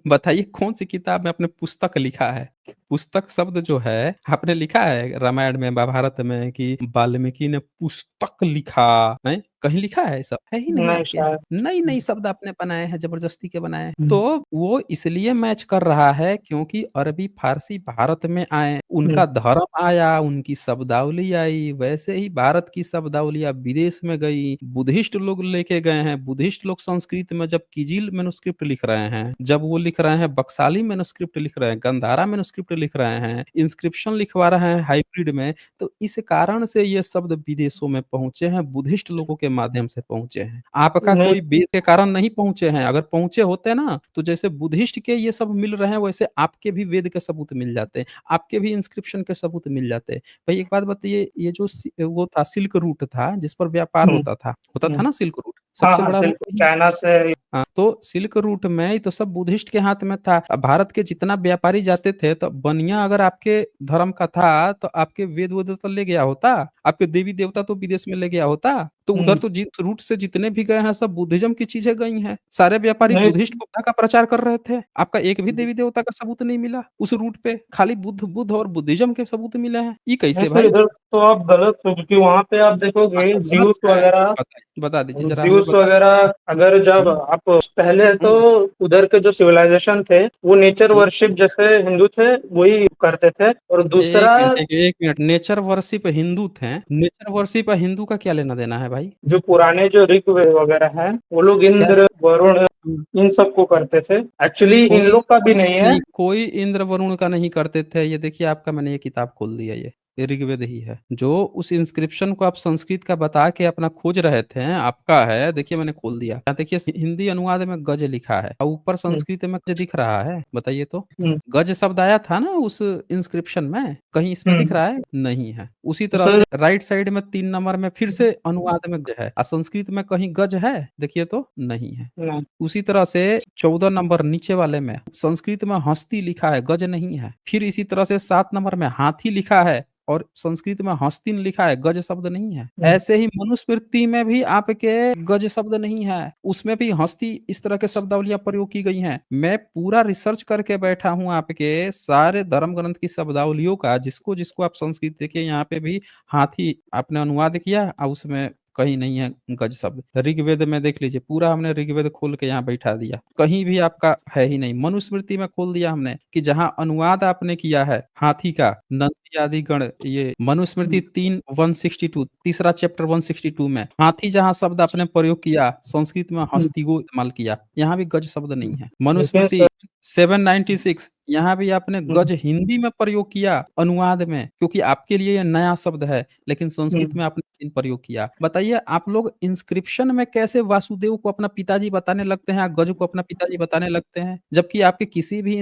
बताइए कौन-सी किताब में आपने पुस्तक लिखा है? पुस्तक शब्द जो है, आपने लिखा है रामायण में, महाभारत में कि वाल्मीकि ने पुस्तक लिखा, हैं? कहीं लिखा है ऐसा? है ही नहीं नहीं आपके यहाँ। शायद। नई-नई शब्द आपने बनाए हैं, ज़बरदस्ती के बनाए हैं। हम्म, तो वो इसलिए मैच कर रहा है क्योंकि अरबी, फारसी भारत में आए, हम्म, उनका धर्म आया, उनकी शब्दावली आई, वैसे ही भारत की शब्दावलियाँ विदेश में गई, बुद्धिस्ट लोग लेके गए हैं, बुद्धिस्ट लोग संस्कृत में जब किजिल मैन्युस्क्रिप्ट लिख रहे हैं, जब वो लिख रहे हैं बकसाली मैन्युस्क्रिप्ट लिख रहे हैं, गंधारा मैन्युस्क्रिप्ट लिख रहे हैं, इंस्क्रिप्शन लिखवा रहे हैं हाइब्रिड में, तो इस कारण से ये शब्द विदेशों में पहुँचे हैं, बुद्धिस्ट लोगों के माध्यम से पहुँचे हैं। आपका नहीं। कोई वेद के कारण नहीं पहुँचे हैं, अगर पहुँचे होते ना, तो जैसे बुद्धिस्ट के ये सब मिल रहे हैं, वैसे आपके भी वेद के सबूत मिल जाते, आपके भी इंस्क्रिप्शन के सबूत मिल जाते। भाई एक बात बताइए, ये जो वो था सिल्क रूट था, जिस पर व्यापार हम्म, होता था हम्म, ना सिल्क रूट, हाँ सबसे हाँ बड़ा रूट सिल्क यही चाइना से। हाँ, तो सिल्क रूट में ये तो सब बुद्धिस्ट के हाथ में था। अब भारत के जितना व्यापारी जाते थे तो बनिया अगर आपके धर्म का था तो आपके वेद-वेद तो ले गया होता। आपके देवी-देवता तो विदेश में ले गया होता। तो उधर हुँ। तो जिस रूट से जितने भी गए हैं सब बुद्धिज़्म की चीज़ें गई हैं। सारे व्यापारी नहीं बुद्धिस्ट बुद्धा का प्रचार कर रहे थे। आपका एक भी देवी-देवता का सबूत नहीं मिला उस रूट पे। खाली बुद्ध बुद्ध और बुद्धिज़्म के सबूत मिले हैं। ये नहीं कैसे सर, भाई? इधर तो आप गलत हो, क्योंकि वहाँ पे आप देखोगे अच्छा गलत ज़्यूस है? वगैरह, बताइए बता दीजिए ज़रा हमें ज़्यूस बता वगैरह अगर जब हुँ, आप पहले तो हुँ। उधर के जो सिविलाइज़ेशन थे, वो नेचर हुँ। वर्शिप जैसे हिंदू थे, वही करते थे। और एक दूसरा, मिनट, एक मिनट नेचर वर्शिप हिंदू थे। नेचर वर्शिप हिंदू का क्या लेना-देना है भाई? जो पुराने जो ऋग्वेद वगैरह हैं, वो लोग क्या इंद्र, वरुण, हुँ, इन सबको करते थे। एक्चुअली इन कोई लोग का भी नहीं है। नहीं, कोई इंद्र वरुण का नहीं करते थे। ये देखिए आपका मैंने ये किताब खोल दी है ये ऋग्वेद ही है। जो उस इंस्क्रिप्शन को आप संस्कृत का बता के अपना खोज रहे थे, आपका है देखिए मैंने खोल दिया। यहाँ देखिए हिंदी अनुवाद में गज लिखा है और ऊपर हुँ, संस्कृत में गज दिख रहा है। बताइए तो? हुँ, गज शब्द आया था ना उस इंस्क्रिप्शन में, कहीं इसमें दिख हुँ। रहा है? नहीं है। उसी तो तरह सर, से राइट साइड में 3 नंबर में फिर से अनुवाद में ग है। संस्कृत में कहीं गज है? देखिए तो नहीं है। नहीं, उसी तरह से 14 नंबर नीचे वाले में संस्कृत में हस्ती लिखा है, गज नहीं है। फिर इसी तरह से 7 नंबर में हाथी लिखा है और संस्कृत में हस्तिन लिखा है, गज शब्द नहीं है। हुँ, ऐसे ही मनुस्मृति में भी आपके गज शब्द नहीं है, उसमें भी हस्ती इस तरह के शब्दावलियाँ प्रयोग की गई हैं। मैं पूरा रिसर्च करके बैठा हूँ आपके सारे धर्म ग्रंथ की शब्दावलियों का, जिसको-जिसको आप संस्कृत देखिए यहाँ पे भी हाथी आपने अनुवाद किया उसमें कहीं नहीं है गज शब्द। ऋग्वेद में देख लीजिए पूरा हमने ऋग्वेद खोल के यहाँ बैठा दिया। कहीं भी आपका है ही नहीं। मनुस्मृति में खोल दिया हमने कि जहाँ अनुवाद आपने किया है हाथी का, नंदी आदि गण ये मनुस्मृति हुँ, 3 162 तीसरा चैप्टर 162 में हाथी जहाँ शब्द आपने प्रयोग किया, संस्कृत में हुँ, हस्तिगो इस्तेमाल किया। यहाँ भी गज शब्द नहीं है। देखिए मनुस्मृति सर। 796 यहाँ भी आपने हुँ, गज हिंदी में प्रयोग किया अनुवाद में, क्योंकि आपके लिए ये नया शब्द है, लेकिन संस्कृत हुँ, में आपने तीन प्रयोग किया। बताइए आप लोग इंस्क्रिप्शन में कैसे वासुदेव को अपना पिताजी बताने लगते हैं, गज को अपना पिताजी बताने लगते हैं, जबकि आपके किसी भी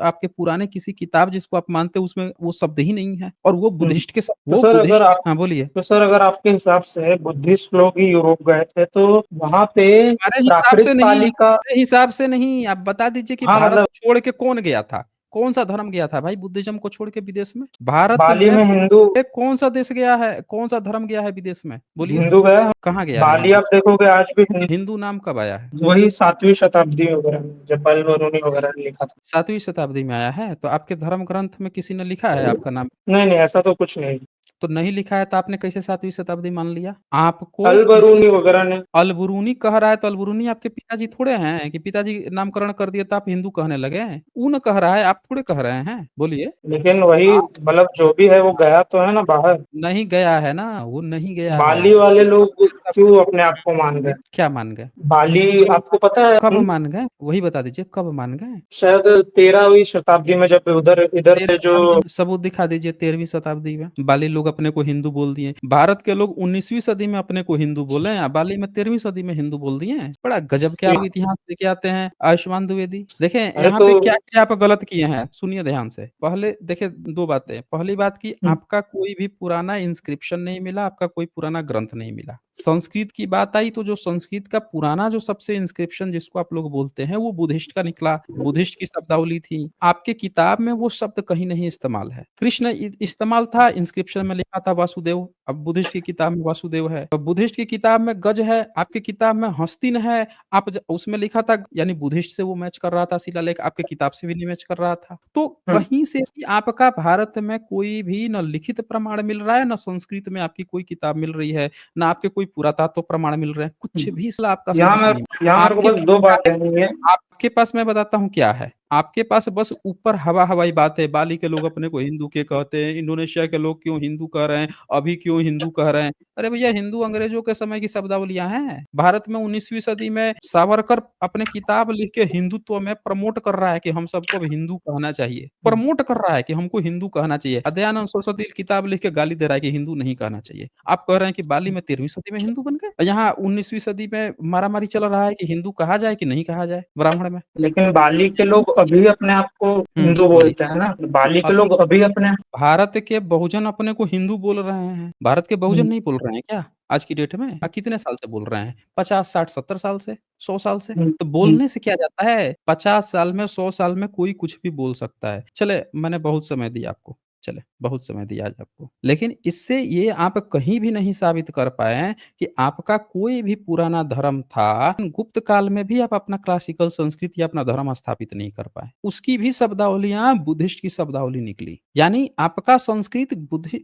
आपके पुराने किसी किताब जिसको आप मानते हो उसमें वो शब्द ही नहीं है और वो हुँ। बुद्धिस्ट के तो वो सर अगर बुद्धिस्ट के आप हाँ, बोलिए। तो सर अगर आपके हिसाब से बुद्धिस्ट लोग ही यूरोप गए थे, तो वहाँ पे हमारे हिसाब प्राकृत से नहीं पाली का, मेरे हिसाब से नहीं, आप बता दीजिए कि हाँ, भारत मतलब छोड़ के कौन गया था? कौन-सा धर्म गया था भाई बुद्धिज़्म को छोड़ के विदेश में? भारत बाली में में हिंदू कौन-सा देश गया है? कौन-सा धर्म गया है विदेश में? बोलिए, हिंदू गया है। कहाँ गया है बाली हिंदू? आप देखोगे आज भी हिंदू नाम कब आया है? वही 7वीं शताब्दी वगैरह में, जब बल-बरूनी वगैरह ने लिखा था। 7वीं शताब्दी में आया है, तो आपके धर्म ग्रंथ में किसी ने लिखा है आपका नाम? नहीं, नहीं, ऐसा तो कुछ नहीं। तो नहीं लिखा है तो आपने कैसे 7वीं शताब्दी मान लिया? आपको किसी अल-बरूनी वगैरह ने, अलबरूनी कह रहा है तो अलबरूनी आपके पिताजी थोड़े हैं कि पिताजी नामकरण कर दिए तो आप हिंदू कहने लगे। वो ना कह रहा है, आप थोड़े कह रहे हैं। बोलिए। लेकिन वही आप मतलब जो भी है वो गया तो है ना बाहर। नहीं गया है ना, वो नहीं गया है। बाली वाले लोग ऐसा क्यों कुछ अपने आप को मान गए? क्या मान गए? बाली वही बता आपको पता है, कब मान गए? वही बता दीजिए कब मान गए? शायद 13वीं शताब्दी में जब उधर इधर 13 से जो, शताब्दी में सबूत दिखा दीजिए 13वीं शताब्दी में। बाली लोग अपने को हिंदू बोल दिए। भारत के लोग 19वीं सदी में अपने को हिंदू बोले हैं, बाली में 13वीं सदी में हिंदू बोल दिए हैं। बड़ा गजब के आप इतिहास लेके आते हैं आयुष्मान द्विवेदी। देखें अरे यहाँ तो पे क्या-क्या आप गलत किए हैं, सुनिए ध्यान से। पहले देखिए 2 बातें, पहली बात कि हुँ, आपका कोई भी पुराना इंस्क्रिप्शन नहीं मिला, आपका कोई पुराना ग्रंथ नहीं मिला। संस्कृत की बात आई तो जो संस्कृत का पुराना जो सबसे इंस्क्रिप्शन जिसको आप लोग बोलते हैं, वो बुद्धिस्ट का निकला, बुद्धिस्ट की शब्दावली थी। आपके किताब में वो शब्द कहीं नहीं इस्तेमाल है। कृष्ण इस्तेमाल था, इंस्क्रिप्शन में लिखा था वासुदेव, अब बुद्धिस्ट की किताब में वासुदेव है। बुद्धिस्ट की किताब में गज है, आपकी किताब में हस्तिन है, आप उसमें लिखा था यानी बुद्धिस्ट से वो मैच कर रहा था शिलालेख, आपकी किताब से भी नहीं मैच कर रहा था। तो हुँ, कहीं से भी आपका भारत में कोई भी न लिखित प्रमाण मिल रहा है, ना संस्कृत में आपकी कोई किताब मिल रही है, ना आपके कोई पुरातत्व प्रमाण मिल रहे हैं, कुछ हुँ। भी आपका यहाँ सबूत मैं नहीं। यहाँ मेरे को आपके बस पास 2 क्या बात है कहनी है। आपके पास मैं बताता हूँ क्या है। आपके पास बस ऊपर हवा-हवाई बात है, बाली के लोग अपने को हिंदू के कहते हैं, इंडोनेशिया के लोग क्यों हिंदू कह रहे हैं, अभी क्यों हिंदू कह रहे हैं। अरे भैया हिंदू अंग्रेजों के समय की शब्दावलियाँ हैं। भारत में 19वीं सदी में सावरकर अपने किताब लिख के हिंदुत्व में प्रमोट कर रहा है कि हम सबको अब हिंदू कहना चाहिए। हुँ, प्रमोट कर रहा है कि हमको हिंदू कहना चाहिए। दयानंद सरस्वती किताब लिख के गाली दे रहा है कि हिंदू नहीं कहना चाहिए। आप कह रहे हैं कि बाली में 13वीं सदी में हिंदू बन गए। यहाँ 19वीं सदी में मारा-मारी चल रहा है कि हिंदू कहा जाए कि नहीं कहा जाए ब्राह्मण में। लेकिन बाली के लोग अभी अपने आप को हिंदू बोलिए। बोलते हैं ना, बाली के अभी लोग अभी अपने, भारत के बहुजन अपने को हिंदू बोल रहे हैं। भारत के बहुजन हुँ, नहीं बोल रहे हैं क्या आज की डेट में? कितने साल से बोल रहे हैं? 50, 60, 70 साल से? 100 साल से? हुँ, तो हुँ। बोलने से क्या जाता है? 50 साल में, 100 साल में कोई कुछ भी बोल सकता है। चले मैंने बहुत समय दिया आपको। चले, बहुत समय दिया आज आपको। लेकिन इससे ये आप कहीं भी नहीं साबित कर पाए हैं कि आपका कोई भी पुराना धर्म था, गुप्त काल में भी आप अपना क्लासिकल संस्कृति या अपना धर्म स्थापित नहीं कर पाए। उसकी भी शब्दावलियाँ बुद्धिस्ट की शब्दावली निकली। यानी आपका संस्कृत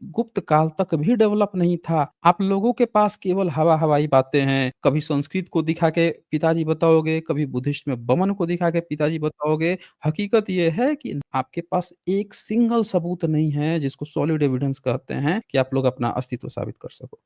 गुप्त काल तक भी डेवलप नहीं था। आप लोगों के पास केवल हवा-हवाई बातें हैं। कभी संस्कृत को दिखा के पिताजी बताओगे, कभी बुद्धिस्ट में बमन को दिखा के पिताजी बताओगे। हकीकत ये है कि आपके पास एक सिंगल सबूत नहीं है जिसको सॉलिड एविडेंस कहते हैं कि आप लोग अपना अस्तित्व साबित कर सको।